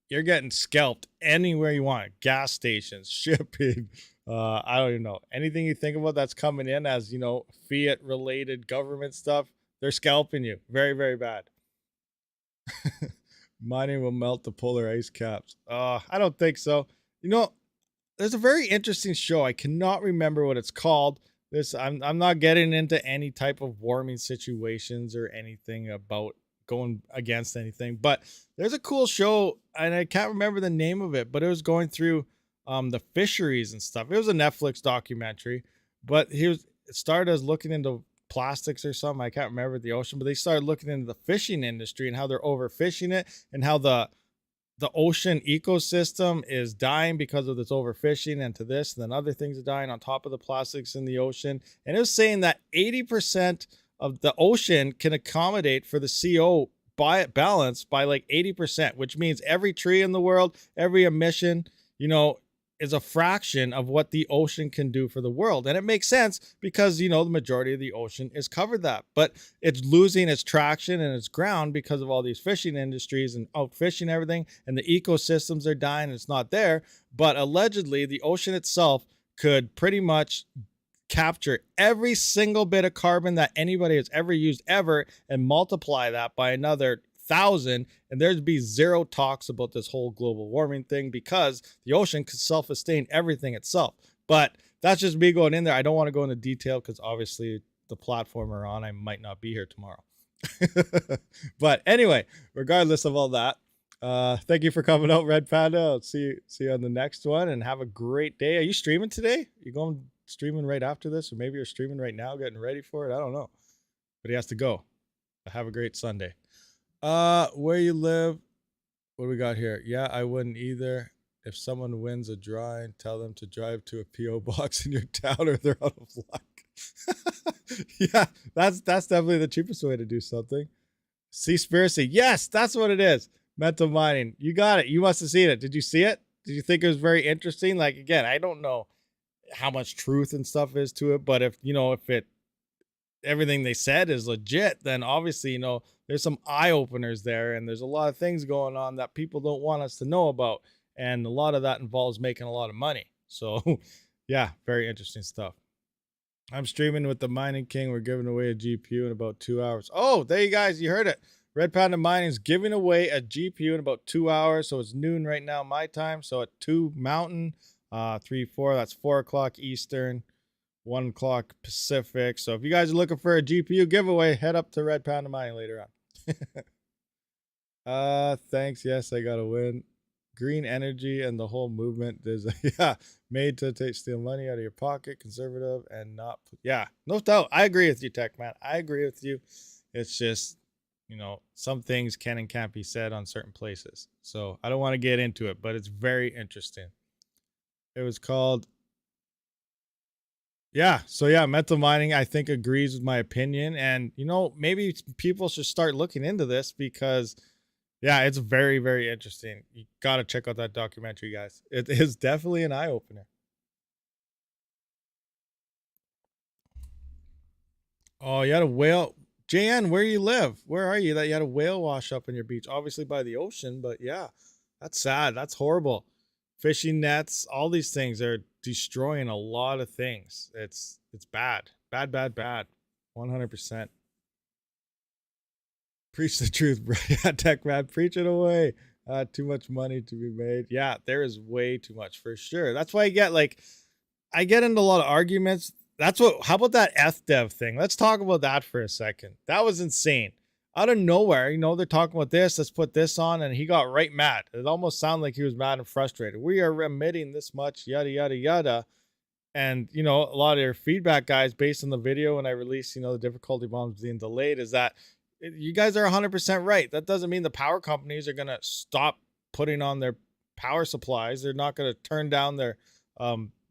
[SPEAKER 4] You're getting scalped anywhere you want. Gas stations, shipping. I don't even know. Anything you think about that's coming in as, you know, fiat related government stuff, they're scalping you. Very, very bad. Mining will melt the polar ice caps. I don't think so. You know, there's a very interesting show. I cannot remember what it's called. I'm not getting into any type of warming situations or anything about going against anything, but there's a cool show and I can't remember the name of it, but it was going through the fisheries and stuff. It was a Netflix documentary, but it started as looking into plastics or something. I can't remember the ocean, but they started looking into the fishing industry and how they're overfishing it and how the ocean ecosystem is dying because of this overfishing and to this, and then other things are dying on top of the plastics in the ocean. And it was saying that 80% of the ocean can accommodate for the CO balance by like 80%, which means every tree in the world, every emission, you know, is a fraction of what the ocean can do for the world. And it makes sense because, you know, the majority of the ocean is covered that, but it's losing its traction and its ground because of all these fishing industries and outfishing everything, and the ecosystems are dying and it's not there. But allegedly the ocean itself could pretty much capture every single bit of carbon that anybody has ever used ever and multiply that by another 1,000, and there'd be zero talks about this whole global warming thing because the ocean could self-sustain everything itself. But that's just me going in there. I don't want to go into detail because obviously the platform we're on, I might not be here tomorrow. But anyway, regardless of all that, thank you for coming out, Red Panda. I'll see you on the next one, and have a great day. Are you streaming today? You going streaming right after this, or maybe you're streaming right now getting ready for it? I don't know, but he has to go. Have a great Sunday. Where you live, what do we got here? Yeah, I wouldn't either. If someone wins a drawing, tell them to drive to a PO box in your town or they're out of luck. Yeah, that's definitely the cheapest way to do something. Seaspiracy, yes, that's what it is. Mental mining, you got it. You must have seen it. Did you see it? Did you think it was very interesting? Like, again, I don't know how much truth and stuff is to it, but if everything they said is legit, then obviously, you know, there's some eye openers there, and there's a lot of things going on that people don't want us to know about, and a lot of that involves making a lot of money. So yeah, very interesting stuff. I'm streaming with the Mining King. We're giving away a GPU in about 2 hours. Oh, there you guys, you heard it. Red Panda Mining is giving away a GPU in about 2 hours. So it's noon right now my time, so at 2 Mountain, 3-4, that's 4 o'clock Eastern, 1 o'clock Pacific. So if you guys are looking for a GPU giveaway, head up to Red Panda Mining later on. Thanks. Yes, I gotta win. Green energy and the whole movement is made to steal money out of your pocket, conservative and not. Yeah, no doubt. I agree with you, Tech Man. I agree with you. It's just, you know, some things can and can't be said on certain places. So I don't want to get into it, but it's very interesting. It was called, yeah. So yeah, mental mining, I think, agrees with my opinion. And, you know, maybe people should start looking into this because, yeah, it's very, very interesting. You got to check out that documentary, guys. It is definitely an eye opener. Oh, you had a whale. JN, where you live? Where are you that you had a whale wash up on your beach? Obviously by the ocean, but yeah, that's sad. That's horrible. Fishing nets, all these things are destroying a lot of things. It's bad. Bad, bad, bad. 100%. Preach the truth, bro. Yeah, tech man, preach it away. Too much money to be made. Yeah, there is way too much for sure. That's why I get into a lot of arguments. How about that ETHDev thing? Let's talk about that for a second. That was insane. Out of nowhere, you know, they're talking about this, let's put this on, and he got right mad. It almost sounded like he was mad and frustrated. We are emitting this much, yada, yada, yada. And, you know, a lot of your feedback, guys, based on the video when I released, you know, the difficulty bombs being delayed, is that you guys are 100% right. That doesn't mean the power companies are going to stop putting on their power supplies. They're not going to turn down their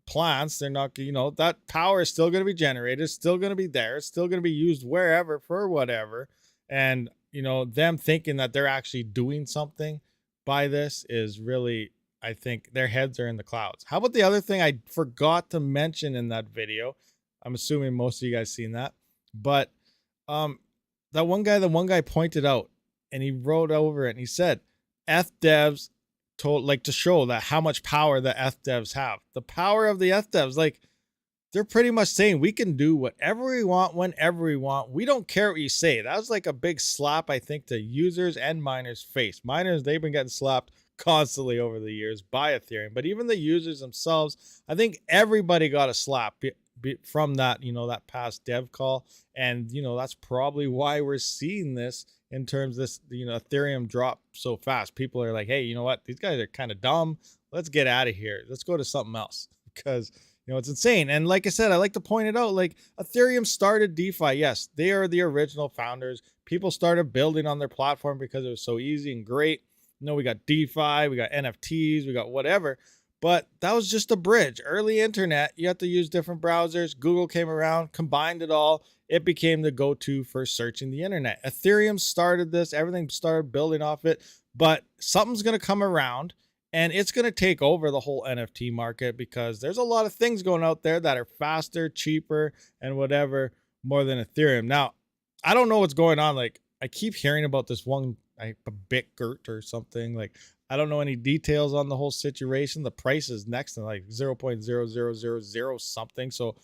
[SPEAKER 4] plants. They're not, you know, that power is still going to be generated. It's still going to be there. It's still going to be used wherever for whatever. And, you know, them thinking that they're actually doing something by this is really, I think their heads are in the clouds. How about the other thing I forgot to mention in that video? I'm assuming most of you guys seen that, but the one guy pointed out, and he wrote over it and he said, ETHDevs told, like, to show that how much power the ETHDevs have. The power of the ETHDevs, like, they're pretty much saying we can do whatever we want, whenever we want. We don't care what you say. That was like a big slap, I think, to users and miners' face. Miners, they've been getting slapped constantly over the years by Ethereum, but even the users themselves, I think everybody got a slap from that, you know, that past dev call. And, you know, that's probably why we're seeing this in terms of this, you know, Ethereum drop so fast. People are like, hey, you know what? These guys are kind of dumb. Let's get out of here. Let's go to something else because, you know, it's insane. And like I said, I like to point it out, like Ethereum started DeFi. Yes, they are the original founders. People started building on their platform because it was so easy and great. You know, we got DeFi, we got NFTs, we got whatever. But that was just a bridge. Early internet, you have to use different browsers. Google came around, combined it all. It became the go-to for searching the internet. Ethereum started this. Everything started building off it. But something's going to come around, and it's going to take over the whole NFT market because there's a lot of things going out there that are faster, cheaper, and whatever more than Ethereum. Now, I don't know what's going on. Like, I keep hearing about this one, like a Bitgert or something. Like, I don't know any details on the whole situation. The price is next to like 0.0000 something. So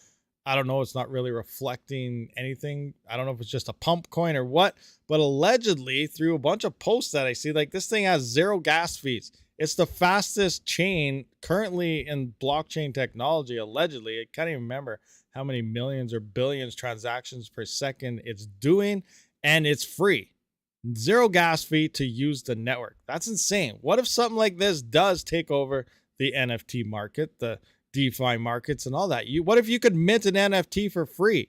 [SPEAKER 4] I don't know. It's not really reflecting anything. I don't know if it's just a pump coin or what, but allegedly through a bunch of posts that I see, like this thing has 0 gas fees. It's the fastest chain currently in blockchain technology, allegedly. I can't even remember how many millions or billions transactions per second it's doing, and it's free. 0 gas fee to use the network. That's insane. What if something like this does take over the NFT market, the DeFi markets and all that? What if you could mint an NFT for free?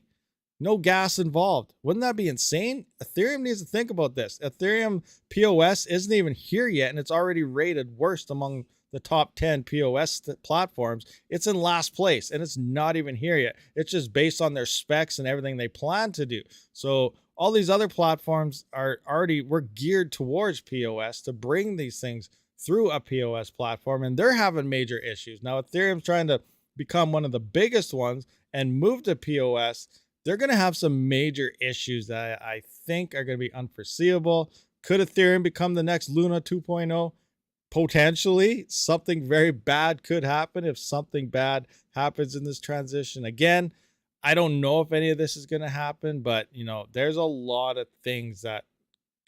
[SPEAKER 4] No gas involved. Wouldn't that be insane? Ethereum needs to think about this. Ethereum POS isn't even here yet, and it's already rated worst among the top 10 POS platforms. It's in last place, and it's not even here yet. It's just based on their specs and everything they plan to do. So all these other platforms were geared towards POS to bring these things through a POS platform, and they're having major issues. Now, Ethereum's trying to become one of the biggest ones and move to POS. They're going to have some major issues that I think are going to be unforeseeable. Could Ethereum become the next Luna 2.0? Potentially. Something very bad could happen if something bad happens in this transition. Again, I don't know if any of this is going to happen, but, you know, there's a lot of things that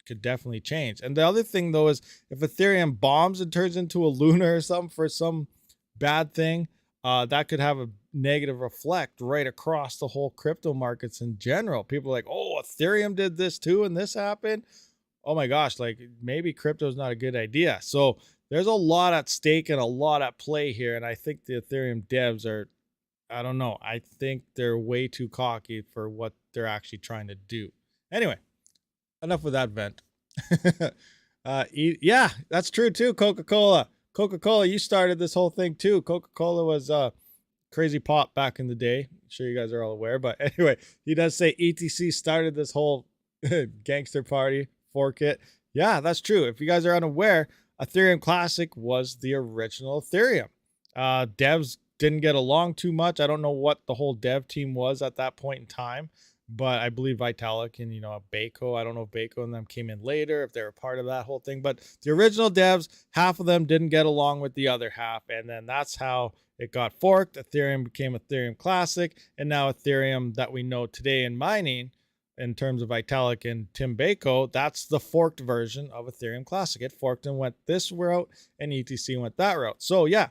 [SPEAKER 4] could definitely change. And the other thing, though, is if Ethereum bombs and turns into a Luna or something for some bad thing, that could have a negative reflect right across the whole crypto markets in general. People are like, oh, Ethereum did this too, and this happened. Oh my gosh, like maybe crypto is not a good idea. So there's a lot at stake and a lot at play here. And I think the Ethereum devs are, I don't know, I think they're way too cocky for what they're actually trying to do. Anyway, enough with that vent. Yeah, that's true too. Coca-Cola, you started this whole thing too. Coca-Cola was crazy pop back in the day. I'm sure you guys are all aware, but anyway, he does say ETC started this whole gangster party, fork it. Yeah, that's true. If you guys are unaware, Ethereum Classic was the original Ethereum. Devs didn't get along too much. I don't know what the whole dev team was at that point in time, but I believe Vitalik and, Baco, I don't know if Baco and them came in later, if they were part of that whole thing, but the original devs, half of them didn't get along with the other half, and then that's how it got forked. Ethereum became Ethereum Classic, and now Ethereum that we know today in mining, in terms of Vitalik and Tim Baco, that's the forked version of Ethereum Classic. It forked and went this route, and ETC went that route. So yeah,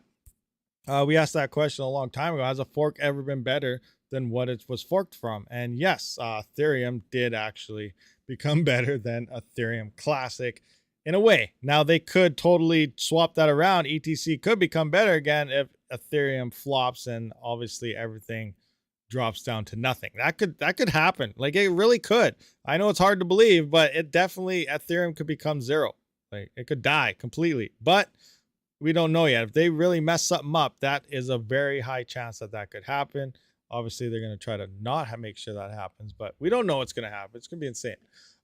[SPEAKER 4] we asked that question a long time ago. Has a fork ever been better than what it was forked from? And yes, Ethereum did actually become better than Ethereum Classic in a way. Now they could totally swap that around. ETC could become better again if Ethereum flops and obviously everything drops down to nothing. That could happen. Like, it really could. I know it's hard to believe, but it definitely, Ethereum could become zero. Like, it could die completely, but we don't know yet. If they really mess something up, that is a very high chance that could happen. Obviously, they're going to try to not make sure that happens, but we don't know what's going to happen. It's going to be insane.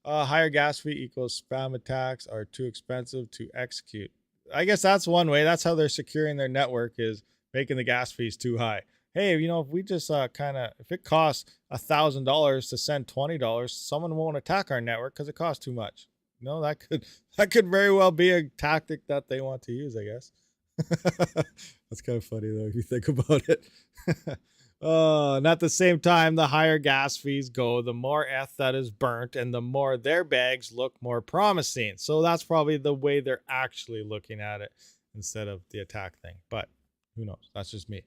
[SPEAKER 4] Higher gas fee equals spam attacks are too expensive to execute. I guess that's one way. That's how they're securing their network, is making the gas fees too high. Hey, if we just if it costs $1,000 to send $20, someone won't attack our network because it costs too much. No, that could very well be a tactic that they want to use, I guess. That's kind of funny though, if you think about it. And at the same time, the higher gas fees go, the more ETH that is burnt, and the more their bags look more promising. So that's probably the way they're actually looking at it instead of the attack thing. But who knows? That's just me.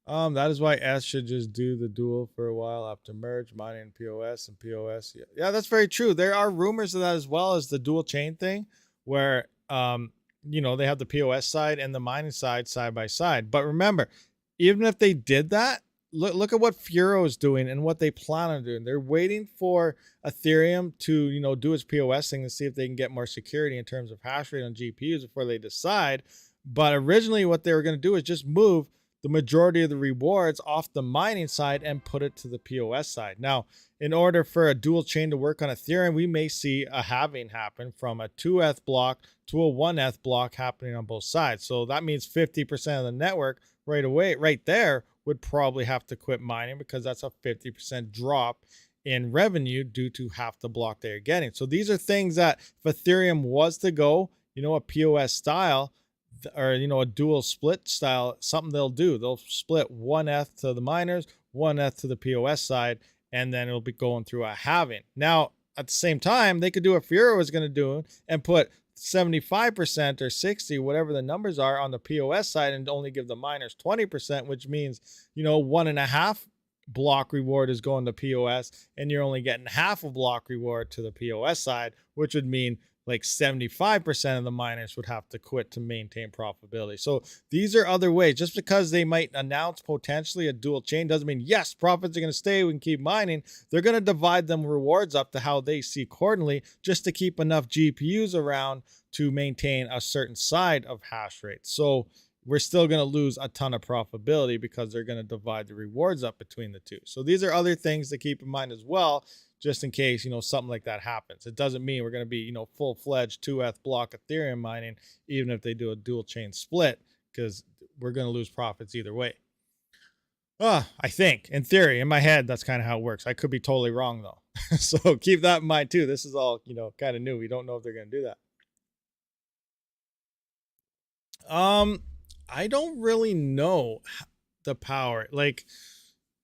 [SPEAKER 4] That is why S should just do the dual for a while after merge, mining and POS and POS. Yeah, that's very true. There are rumors of that, as well as the dual chain thing, where they have the POS side and the mining side by side. But remember, even if they did that, look at what Furo is doing and what they plan on doing. They're waiting for Ethereum to, do its POS thing to see if they can get more security in terms of hash rate on GPUs before they decide. But originally what they were going to do is just move the majority of the rewards off the mining side and put it to the POS side. Now, in order for a dual chain to work on Ethereum, we may see a halving happen from a 2 ETH block to a 1 ETH block happening on both sides. So that means 50% of the network right away, right there, would probably have to quit mining, because that's a 50% drop in revenue due to half the block they're getting. So these are things that if Ethereum was to go, a POS style, or a dual split style, something they'll do. They'll split 1 ETH to the miners, 1 ETH to the POS side, and then it'll be going through a halving. Now, at the same time, they could do what Furo is going to do and put 75% or 60, whatever the numbers are, on the POS side, and only give the miners 20%, which means 1.5 block reward is going to POS, and you're only getting half a block reward to the POS side, which would mean like 75% of the miners would have to quit to maintain profitability. So these are other ways. Just because they might announce potentially a dual chain doesn't mean, yes, profits are going to stay, we can keep mining. They're going to divide them rewards up to how they see accordingly, just to keep enough GPUs around to maintain a certain side of hash rate. So we're still going to lose a ton of profitability because they're going to divide the rewards up between the two. So these are other things to keep in mind as well, just in case, something like that happens. It doesn't mean we're going to be, full-fledged 2 ETH block Ethereum mining, even if they do a dual chain split, because we're going to lose profits either way. I think, in theory, in my head, that's kind of how it works. I could be totally wrong, though. So keep that in mind, too. This is all, kind of new. We don't know if they're going to do that. I don't really know the power. Like,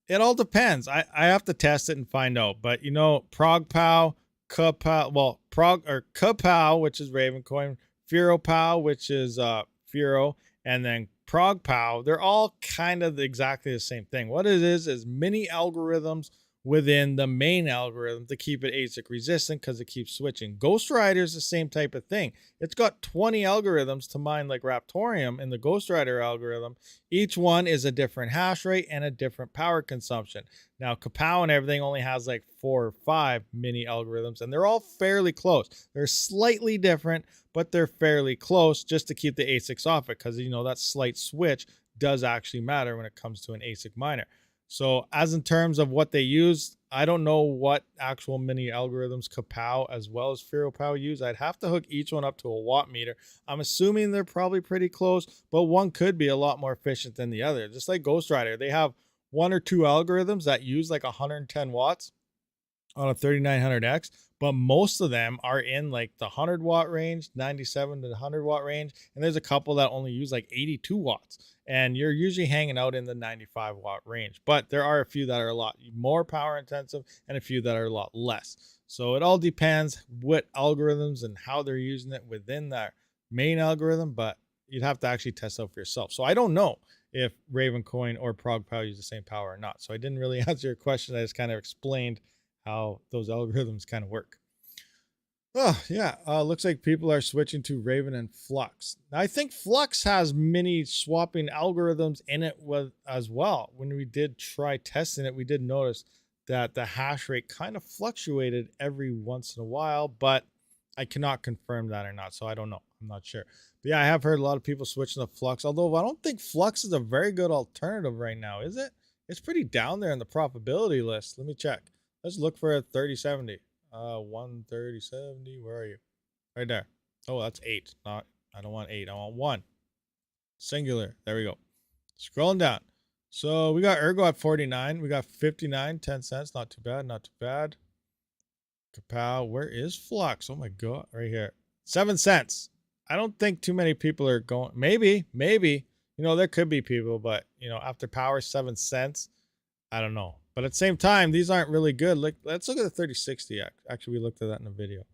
[SPEAKER 4] it all depends. I have to test it and find out. But ProgPow, KPow, which is Ravencoin, FuroPow, which is Furo, and then ProgPow, they're all kind of exactly the same thing. What it is mini algorithms within the main algorithm to keep it ASIC resistant because it keeps switching. Ghostwriter is the same type of thing. It's got 20 algorithms to mine like Raptorium in the Ghostwriter algorithm. Each one is a different hash rate and a different power consumption. Now, Kapow and everything only has like 4 or 5 mini algorithms, and they're all fairly close. They're slightly different, but they're fairly close just to keep the ASICs off it because, you know, that slight switch does actually matter when it comes to an ASIC miner. So as in terms of what they use, I don't know what actual mini algorithms Kapow as well as FearoPow use. I'd have to hook each one up to a watt meter. I'm assuming they're probably pretty close, but one could be a lot more efficient than the other. Just like Ghostwriter, they have 1 or 2 algorithms that use like 110 watts on a 3900X, but most of them are in like the 100 watt range, 97 to 100 watt range, and there's a couple that only use like 82 watts, and you're usually hanging out in the 95 watt range. But there are a few that are a lot more power intensive and a few that are a lot less. So it all depends what algorithms and how they're using it within their main algorithm, but you'd have to actually test out for yourself. So I don't know if Ravencoin or ProgPow use the same power or not. So I didn't really answer your question. I just kind of explained how those algorithms kind of work. Oh, yeah. Looks like people are switching to Raven and Flux. Now, I think Flux has mini swapping algorithms in it as well. When we did try testing it, we did notice that the hash rate kind of fluctuated every once in a while, but I cannot confirm that or not. So I don't know. I'm not sure. But yeah, I have heard a lot of people switching to Flux, although I don't think Flux is a very good alternative right now, is it? It's pretty down there in the profitability list. Let me check. Let's look for a 3070. 13070. Where are you? Right there. Oh, that's 8. I don't want 8. I want 1. Singular. There we go. Scrolling down. So we got Ergo at 49. We got 59, 10 cents. Not too bad. Not too bad. Kapow. Where is Flux? Oh my God. Right here. 7 cents. I don't think too many people are going. Maybe. You know, there could be people, but you know, after power 7 cents, I don't know. But at the same time, these aren't really good. Let's look at the 3060. Actually, we looked at that in a video.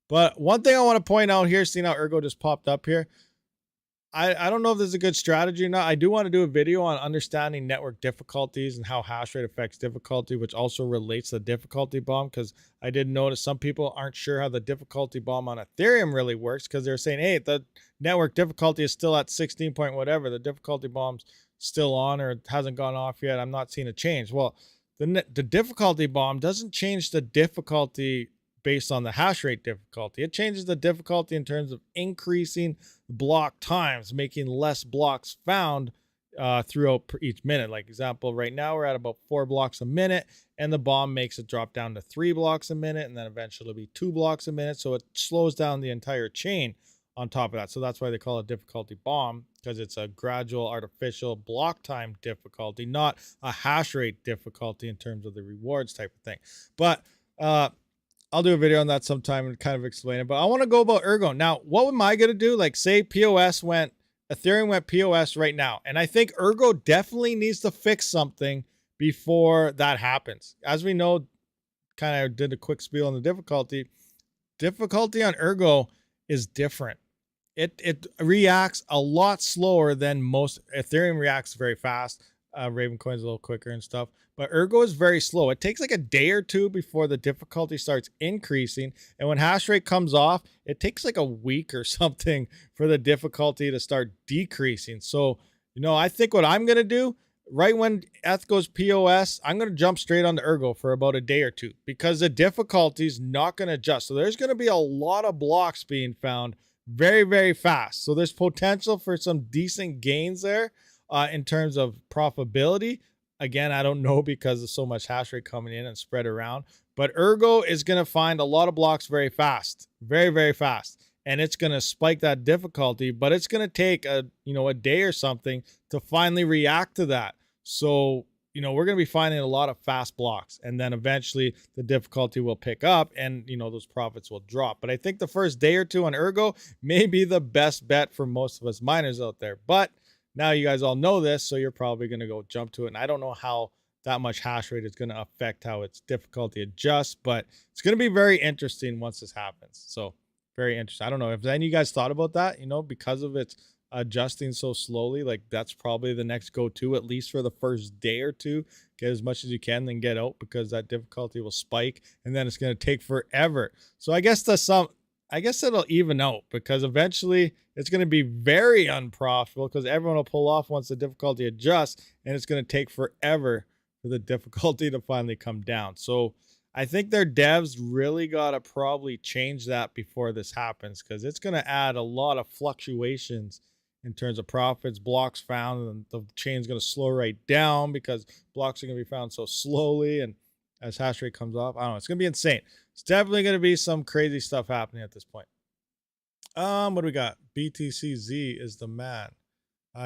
[SPEAKER 4] But one thing I want to point out here, seeing how Ergo just popped up here, I don't know if this is a good strategy or not. I do want to do a video on understanding network difficulties and how hash rate affects difficulty, which also relates to the difficulty bomb, because I did notice some people aren't sure how the difficulty bomb on Ethereum really works, because they're saying, hey, the network difficulty is still at 16 point whatever. The difficulty bomb's still on or it hasn't gone off yet. I'm not seeing a change. Well, the difficulty bomb doesn't change the difficulty based on the hash rate difficulty. It changes the difficulty in terms of increasing block times, making less blocks found throughout each minute. Like example, right now we're at about 4 blocks a minute, and the bomb makes it drop down to 3 blocks a minute, and then eventually it'll be 2 blocks a minute. So it slows down the entire chain on top of that. So that's why they call it difficulty bomb, because it's a gradual artificial block time difficulty, not a hash rate difficulty in terms of the rewards type of thing. But I'll do a video on that sometime and kind of explain it. But I want to go about Ergo. Now, what am I going to do? Like say Ethereum went POS right now. And I think Ergo definitely needs to fix something before that happens. As we know, kind of did a quick spiel on the difficulty. Difficulty on Ergo is different. It reacts a lot slower than most. Ethereum reacts very fast. Ravencoin's a little quicker and stuff, but Ergo is very slow. It takes like a day or two before the difficulty starts increasing, and when hash rate comes off, it takes like a week or something for the difficulty to start decreasing. So, you know, I think what I'm gonna do right when ETH goes POS, I'm gonna jump straight onto Ergo for about a day or two, because the difficulty is not gonna adjust. So there's gonna be a lot of blocks being found very, very fast. So there's potential for some decent gains there. In terms of profitability, again, I don't know because there's so much hash rate coming in and spread around, but Ergo is going to find a lot of blocks very fast, very, very fast. And it's going to spike that difficulty, but it's going to take a day or something to finally react to that. So, you know, we're going to be finding a lot of fast blocks, and then eventually the difficulty will pick up and, you know, those profits will drop. But I think the first day or two on Ergo may be the best bet for most of us miners out there. But now you guys all know this, so you're probably going to go jump to it. And I don't know how that much hash rate is going to affect how its difficulty adjusts, but it's going to be very interesting once this happens. So very interesting. I don't know if any of you guys thought about that, you know, because of its adjusting so slowly. Like that's probably the next go-to, at least for the first day or two. Get as much as you can, then get out, because that difficulty will spike and then it's going to take forever. So I guess I guess it'll even out, because eventually it's going to be very unprofitable because everyone will pull off once the difficulty adjusts, and it's going to take forever for the difficulty to finally come down. So I think their devs really got to probably change that before this happens, because it's going to add a lot of fluctuations in terms of profits, blocks found, and the chain's going to slow right down because blocks are going to be found so slowly. And as hash rate comes off, I don't know, it's going to be insane. It's definitely going to be some crazy stuff happening at this point. What do we got? BTCZ is the man.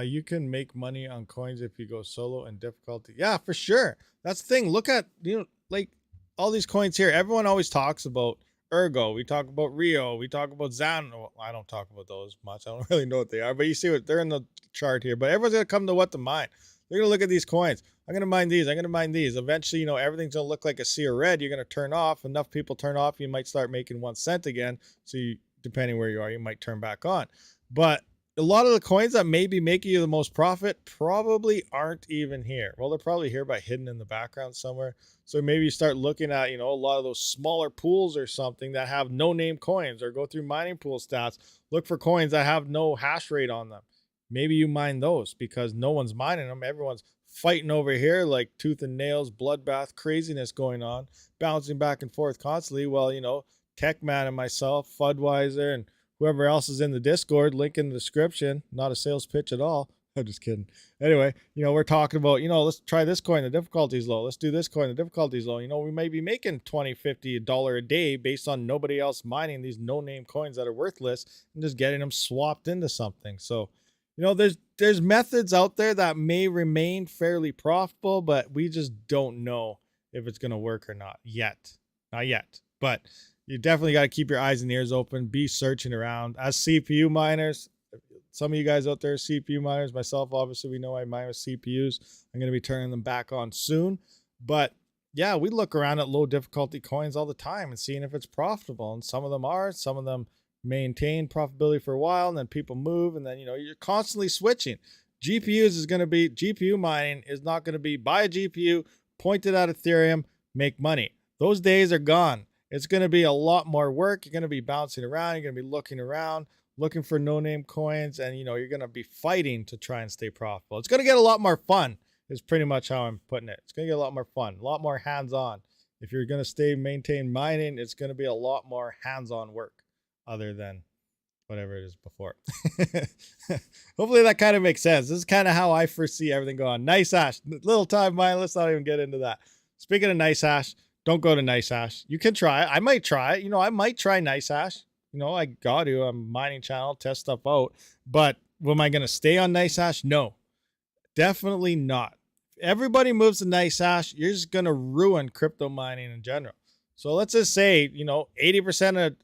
[SPEAKER 4] You can make money on coins if you go solo and difficulty. Yeah, for sure. That's the thing. Look at, like all these coins here. Everyone always talks about Ergo. We talk about Rio. We talk about Zan. Well, I don't talk about those much. I don't really know what they are, but you see what they're in the chart here. But everyone's going to come to what to mine. They're going to look at these coins. I'm going to mine these. I'm going to mine these. Eventually, everything's going to look like a sea of red. You're going to turn off. Enough people turn off, you might start making 1 cent again. So depending where you are, you might turn back on. But a lot of the coins that may be making you the most profit probably aren't even here. Well, they're probably here by hidden in the background somewhere. So maybe you start looking at, a lot of those smaller pools or something that have no name coins, or go through mining pool stats. Look for coins that have no hash rate on them. Maybe you mine those because no one's mining them. Everyone's fighting over here like tooth and nails, bloodbath, craziness going on, bouncing back and forth constantly. Well, Techman and myself, Fudweiser, and whoever else is in the Discord, link in the description. Not a sales pitch at all. I'm just kidding. Anyway, we're talking about, let's try this coin. The difficulty is low. Let's do this coin. The difficulty is low. We may be making $20, $50, $1 a day based on nobody else mining these no-name coins that are worthless and just getting them swapped into something. So, there's methods out there that may remain fairly profitable, but we just don't know if it's going to work or not yet. Not yet. But you definitely got to keep your eyes and ears open. Be searching around. As CPU miners, some of you guys out there are CPU miners. Myself, obviously, we know I mine with CPUs. I'm going to be turning them back on soon. But yeah, we look around at low difficulty coins all the time and seeing if it's profitable. And some of them are. Some of them maintain profitability for a while, and then people move, and then you're constantly switching. GPU mining is not going to be buy a GPU, point it at Ethereum, make money. Those days are gone. It's going to be a lot more work. You're going to be bouncing around. You're going to be looking around, looking for no-name coins, and you're going to be fighting to try and stay profitable. It's going to get a lot more fun is pretty much how I'm putting it. It's going to get a lot more fun, a lot more hands-on. If you're going to maintain mining, it's going to be a lot more hands-on work other than whatever it is before. Hopefully that kind of makes sense. This is kind of how I foresee everything going on. Nice hash, little time mine. Let's not even get into that. Speaking of nice hash, don't go to nice hash. You can try it. I might try it. I might try nice hash. I got to. I'm mining channel, test stuff out. But am I going to stay on nice hash? No, definitely not. If everybody moves to nice hash, you're just going to ruin crypto mining in general. So let's just say, 80% of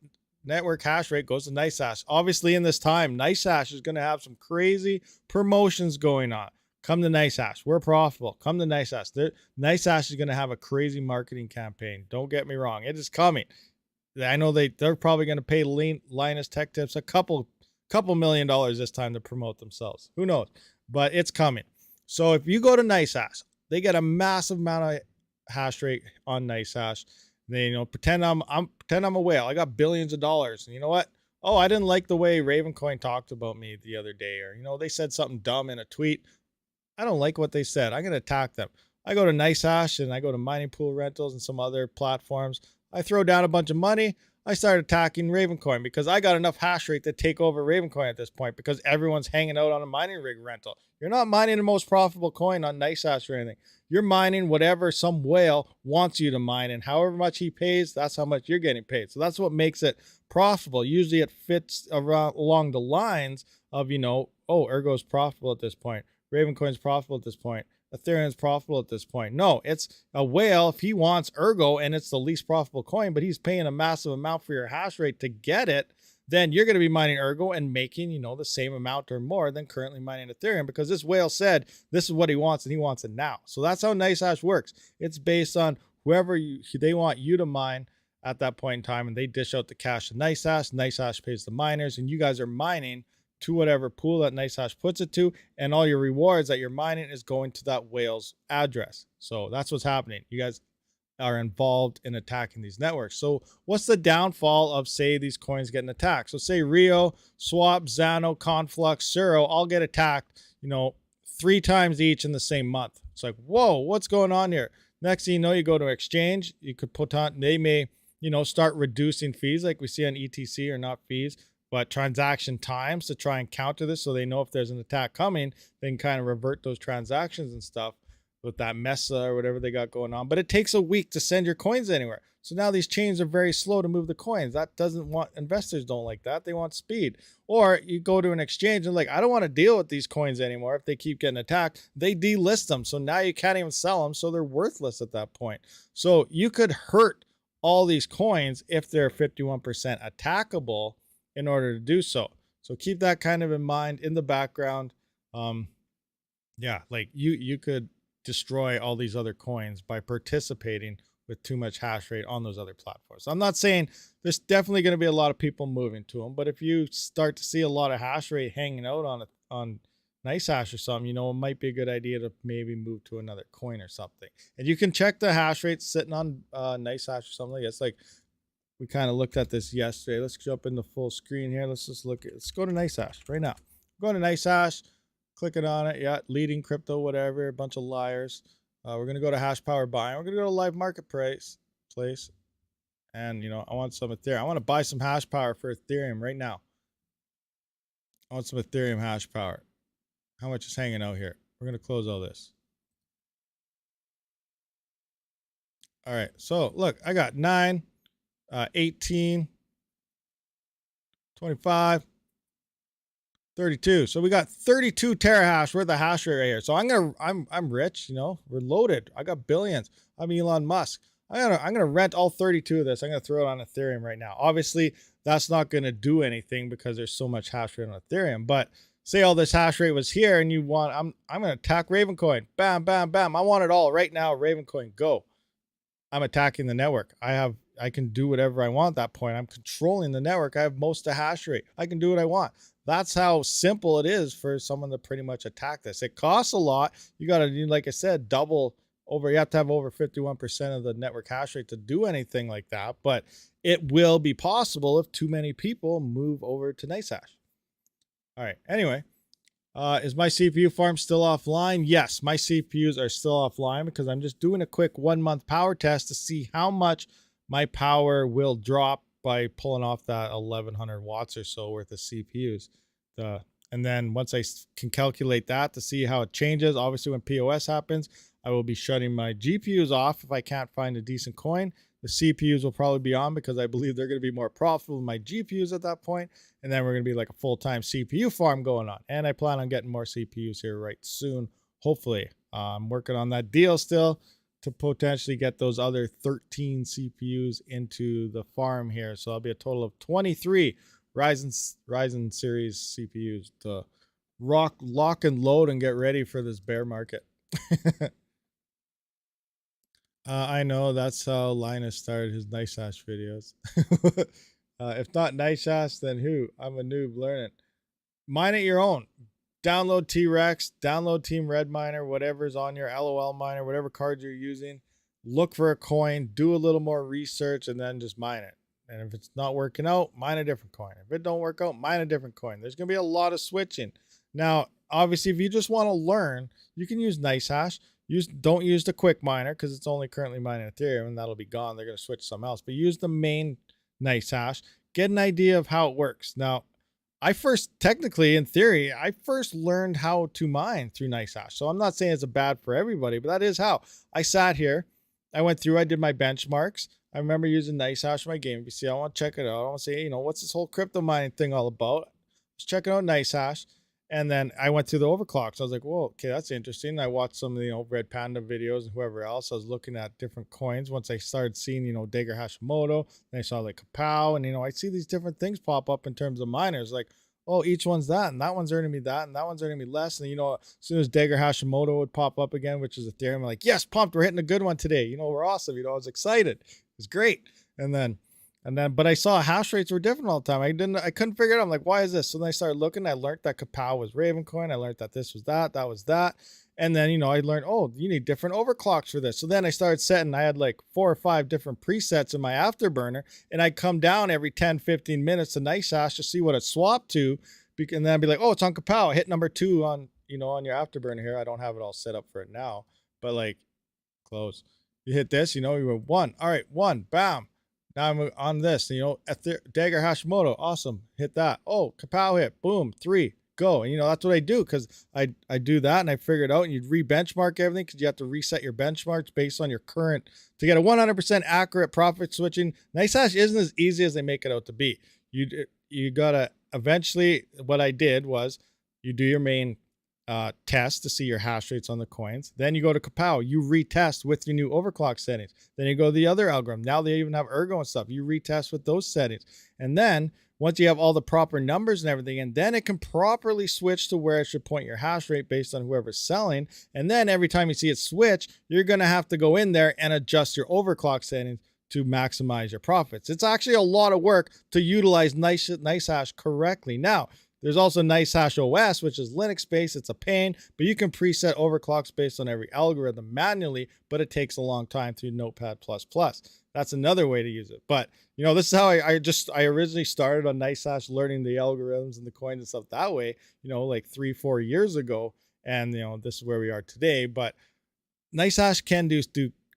[SPEAKER 4] network hash rate goes to nice hash. Obviously, in this time, nice hash is going to have some crazy promotions going on. Come to nice hash. We're profitable. Come to nice hash. Nice hash is going to have a crazy marketing campaign. Don't get me wrong. It is coming. I know they're probably going to pay Linus Tech Tips a couple $1 million this time to promote themselves. Who knows? But it's coming. So if you go to nice hash, they get a massive amount of hash rate on nice hash. They pretend I'm a whale. I got billions of dollars. And you know what? Oh, I didn't like the way Ravencoin talked about me the other day, or they said something dumb in a tweet. I don't like what they said. I'm going to attack them. I go to nice hash and I go to mining pool rentals and some other platforms. I throw down a bunch of money. I start attacking Ravencoin because I got enough hash rate to take over Ravencoin at this point, because everyone's hanging out on a mining rig rental. You're not mining the most profitable coin on nice hash or anything. You're mining whatever some whale wants you to mine, and however much he pays, that's how much you're getting paid. So that's what makes it profitable. Usually it fits along the lines of, Ergo's profitable at this point. Ravencoin's profitable at this point. Ethereum's profitable at this point. No, it's a whale if he wants Ergo and it's the least profitable coin, but he's paying a massive amount for your hash rate to get it, then you're going to be mining Ergo and making, the same amount or more than currently mining Ethereum, because this whale said this is what he wants and he wants it now. So that's how nice hash works. It's based on whoever they want you to mine at that point in time, and they dish out the cash to nice hash. Nice hash pays the miners, and you guys are mining to whatever pool that NiceHash puts it to, and all your rewards that you're mining is going to that whale's address. So that's what's happening. You guys are involved in attacking these networks. So what's the downfall of, say, these coins getting attacked? So say Rio, Swap, Xano, Conflux, Suro all get attacked, you know, 3 times each in the same month. It's like, whoa, what's going on here? Next thing you know, you go to exchange, you could put on, they may, you know, start reducing fees like we see on ETC, or not fees, but transaction times to try and counter this, so they know if there's an attack coming, they can kind of revert those transactions and stuff with that Mesa or whatever they got going on. But it takes a week to send your coins anywhere. So now these chains are very slow to move the coins. That doesn't want, investors don't like that. They want speed. Or you go to an exchange and like, I don't want to deal with these coins anymore. If they keep getting attacked, they delist them. So now you can't even sell them. So they're worthless at that point. So you could hurt all these coins if they're 51% attackable in order to do so. So keep that kind of in mind in the background. Yeah, like you could destroy all these other coins by participating with too much hash rate on those other platforms. I'm not saying there's definitely going to be a lot of people moving to them, but if you start to see a lot of hash rate hanging out on NiceHash or something, you know, it might be a good idea to maybe move to another coin or something. And you can check the hash rate sitting on NiceHash or something like that. It's like, we kind of looked at this yesterday. Let's jump into full screen here. Let's just look at, let's go to NiceHash right now. Go to NiceHash, clicking on it. Yeah, leading crypto, whatever, a bunch of liars. We're going to go to hash power buying. We're going to go to live market place. And, you know, I want some Ethereum. I want to buy some hash power for Ethereum right now. I want some Ethereum hash power. How much is hanging out here? We're going to close all this. All right. So look, I got 9, 18, 25, 32. So we got 32 terahash worth of hash rate right here. So I'm rich, you know, we're loaded. I got billions. I'm Elon Musk. I'm gonna rent all 32 of this. I'm gonna throw it on Ethereum right now. Obviously, that's not gonna do anything because there's so much hash rate on Ethereum. But say all this hash rate was here, and you want, I'm gonna attack Ravencoin. Bam, bam, bam. I want it all right now. Ravencoin, go. I'm attacking the network. I can do whatever I want at that point. I'm controlling the network. I have most of hash rate. I can do what I want. That's how simple it is for someone to pretty much attack this. It costs a lot. You got to do, like I said, double over. You have to have over 51% of the network hash rate to do anything like that. But it will be possible if too many people move over to NiceHash. All right. Anyway, is my CPU farm still offline? Yes, my CPUs are still offline because I'm just doing a quick 1 month power test to see how much my power will drop by pulling off that 1100 watts or so worth of CPUs. And then once I can calculate that to see how it changes, obviously when POS happens, I will be shutting my GPUs off if I can't find a decent coin. The CPUs will probably be on because I believe they're going to be more profitable than my GPUs at that point. And then we're going to be like a full-time CPU farm going on. And I plan on getting more CPUs here right soon, hopefully. I'm working on that deal still to potentially get those other 13 CPUs into the farm here. So I'll be a total of 23 Ryzen series CPUs to lock and load and get ready for this bear market. I know that's how Linus started his NiceHash videos. If not NiceHash, then who? I'm a noob learning. Mine it your own. Download T-Rex, download Team Red Miner, whatever's on your LOL miner, whatever card you're using. Look for a coin, do a little more research, and then just mine it. And if it's not working out, mine a different coin. If it don't work out, mine a different coin. There's going to be a lot of switching. Now, obviously, if you just want to learn, you can use NiceHash. Don't use the quick miner because it's only currently mining Ethereum, and that'll be gone. They're going to switch to something else. But use the main NiceHash. Get an idea of how it works. Now, technically, in theory, I first learned how to mine through NiceHash. So I'm not saying it's bad for everybody, but that is how. I sat here, I went through, I did my benchmarks. I remember using NiceHash for my game. If you see, I want to check it out. I want to say, you know, what's this whole crypto mining thing all about? I was checking out NiceHash. And then I went through the overclocks. I was like, whoa, okay, that's interesting. I watched some of the, you know, Red Panda videos and whoever else. I was looking at different coins. Once I started seeing, you know, Dagger Hashimoto, then I saw like Kapow, and, you know, I see these different things pop up in terms of miners. Like, oh, each one's that, and that one's earning me that, and that one's earning me less. And, you know, as soon as Dagger Hashimoto would pop up again, which is Ethereum, I'm like, yes, pumped, we're hitting a good one today. You know, we're awesome. You know, I was excited. It was great. And then And then, but I saw hash rates were different all the time. I couldn't figure it out. I'm like, why is this? So then I started looking. I learned that Kapow was Ravencoin. I learned that this was that was that. And then, you know, I learned, oh, you need different overclocks for this. So then I started setting, I had like 4 or 5 different presets in my afterburner, and I'd come down every 10, 15 minutes to NiceHash to see what it swapped to. And then I'd be like, oh, it's on Kapow. Hit number 2 on, you know, on your afterburner here. I don't have it all set up for it now, but like close. You hit this, you know, you were 1. All right, 1, bam. Now I'm on this, you know, Dagger Hashimoto. Awesome. Hit that. Oh, Kapow hit. Boom. 3. Go. And you know, that's what I do, because I do that and I figure it out, and you'd re-benchmark everything because you have to reset your benchmarks based on your current to get a 100% accurate profit switching. NiceHash isn't as easy as they make it out to be. You gotta eventually, what I did was you do your main test to see your hash rates on the coins. Then you go to Kapow, you retest with your new overclock settings. Then you go to the other algorithm. Now they even have ergo and stuff. You retest with those settings. And then once you have all the proper numbers and everything, and then it can properly switch to where it should point your hash rate based on whoever's selling. And then every time you see it switch, you're going to have to go in there and adjust your overclock settings to maximize your profits. It's actually a lot of work to utilize NiceHash correctly. Now, there's also NiceHash OS, which is Linux-based. It's a pain, but you can preset overclocks based on every algorithm manually, but it takes a long time through Notepad++. That's another way to use it. But, you know, this is how I originally started on NiceHash, learning the algorithms and the coins and stuff that way, you know, like 3-4 years ago. And, you know, this is where we are today. But NiceHash can do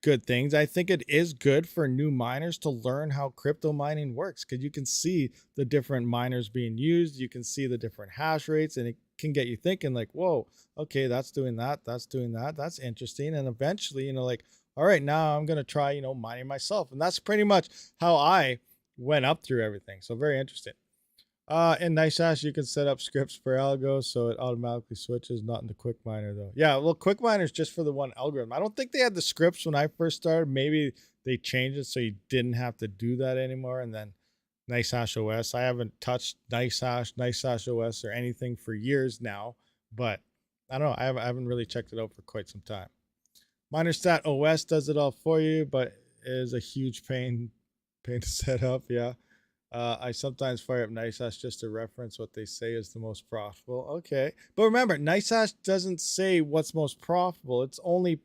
[SPEAKER 4] good things. I think it is good for new miners to learn how crypto mining works, because you can see the different miners being used. You can see the different hash rates, and it can get you thinking like, whoa, okay, that's doing that. That's doing that. That's interesting. And eventually, you know, like, all right, now I'm going to try, you know, mining myself. And that's pretty much how I went up through everything. So very interesting. In NiceHash, you can set up scripts for algo so it automatically switches, not into QuickMiner though. Yeah, well, QuickMiner is just for the one algorithm. I don't think they had the scripts when I first started. Maybe they changed it so you didn't have to do that anymore. And then NiceHash OS, I haven't touched NiceHash OS or anything for years now, but I don't know. I haven't really checked it out for quite some time. MinerStat OS does it all for you, but it is a huge pain to set up. Yeah. I sometimes fire up NiceHash just to reference what they say is the most profitable. Okay. But remember, NiceHash doesn't say what's most profitable. It's only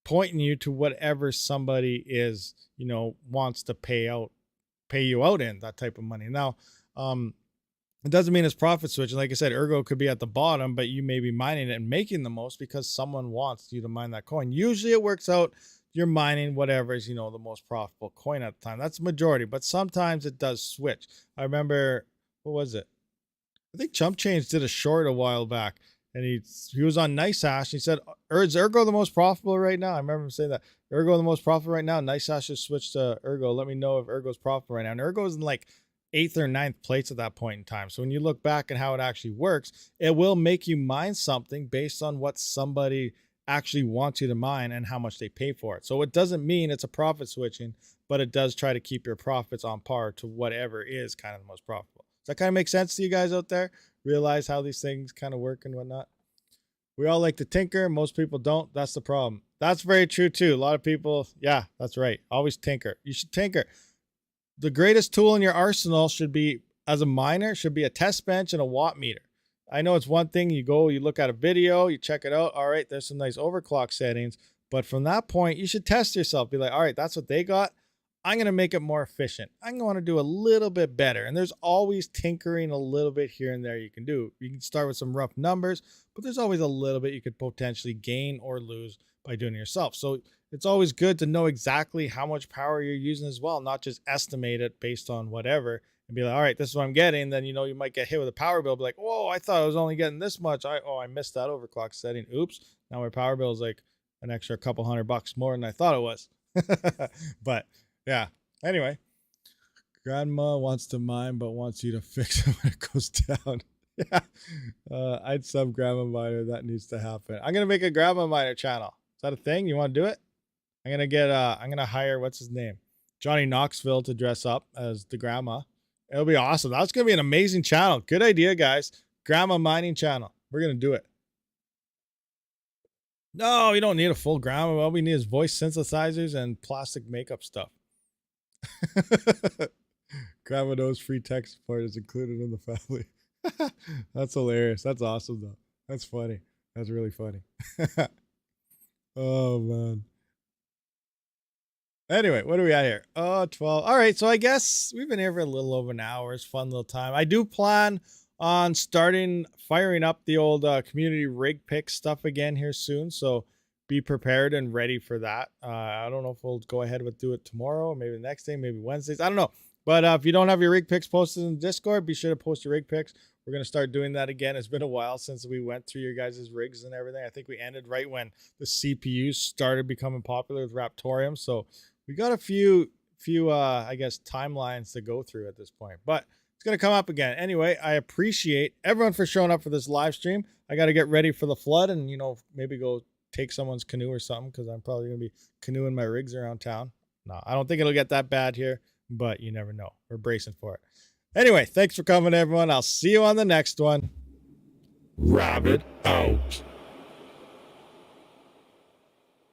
[SPEAKER 4] pointing you to whatever somebody is, you know, wants to pay you out in that type of money. Now, it doesn't mean it's profit switching. Like I said, ergo could be at the bottom, but you may be mining it and making the most because someone wants you to mine that coin. Usually it works out. You're mining whatever is, you know, the most profitable coin at the time. That's the majority, but sometimes it does switch. I remember, what was it? I think Chump Change did a short a while back, and he was on NiceHash. He said, is ergo the most profitable right now? I remember him saying that. Ergo the most profitable right now. NiceHash has switched to ergo. Let me know if ergo's profitable right now. And ergo is in like 8th or 9th place at that point in time. So when you look back at how it actually works, it will make you mine something based on what somebody actually wants you to mine and how much they pay for it. So it doesn't mean it's a profit switching, but it does try to keep your profits on par to whatever is kind of the most profitable. Does that kind of make sense to you guys out there? Realize how these things kind of work and whatnot? We all like to tinker. Most people don't. That's the problem. That's very true too. A lot of people, yeah, that's right. Always tinker. You should tinker. The greatest tool in your arsenal should be, as a miner, should be a test bench and a watt meter. I know it's one thing, you go, you look at a video, you check it out. All right, there's some nice overclock settings. But from that point, you should test yourself. Be like, all right, that's what they got. I'm going to make it more efficient. I'm going to want to do a little bit better. And there's always tinkering a little bit here and there you can do. You can start with some rough numbers, but there's always a little bit you could potentially gain or lose by doing it yourself. So it's always good to know exactly how much power you're using as well, not just estimate it based on whatever. And be like, all right, this is what I'm getting. Then, you know, you might get hit with a power bill. Be like, whoa, I thought I was only getting this much. I missed that overclock setting. Oops. Now my power bill is like an extra couple $100 more than I thought it was. But yeah, anyway, grandma wants to mine, but wants you to fix it when it goes down. Yeah. I'd sub grandma miner. That needs to happen. I'm going to make a grandma miner channel. Is that a thing? You want to do it? I'm going to get, I'm going to hire, what's his name? Johnny Knoxville to dress up as the grandma. It'll be awesome. That's going to be an amazing channel. Good idea, guys. Grandma mining channel. We're going to do it. No, you don't need a full grandma. All we need is voice synthesizers and plastic makeup stuff. Grandma knows free tech support is included in the family. That's hilarious. That's awesome though. That's funny. That's really funny. Oh man. Anyway, what are we at here? Oh, 12. All right, so I guess we've been here for a little over an hour. It's a fun little time. I do plan on firing up the old community rig pick stuff again here soon, so be prepared and ready for that. I don't know if we'll go ahead with do it tomorrow, maybe the next day, maybe Wednesdays. I don't know. But if you don't have your rig picks posted in Discord, be sure to post your rig picks. We're going to start doing that again. It's been a while since we went through your guys' rigs and everything. I think we ended right when the CPUs started becoming popular with Raptorium. So we got a few I guess, timelines to go through at this point. But it's going to come up again. Anyway, I appreciate everyone for showing up for this live stream. I got to get ready for the flood and, you know, maybe go take someone's canoe or something because I'm probably going to be canoeing my rigs around town. No, I don't think it'll get that bad here, but you never know. We're bracing for it. Anyway, thanks for coming, everyone. I'll see you on the next one.
[SPEAKER 6] Rabid out.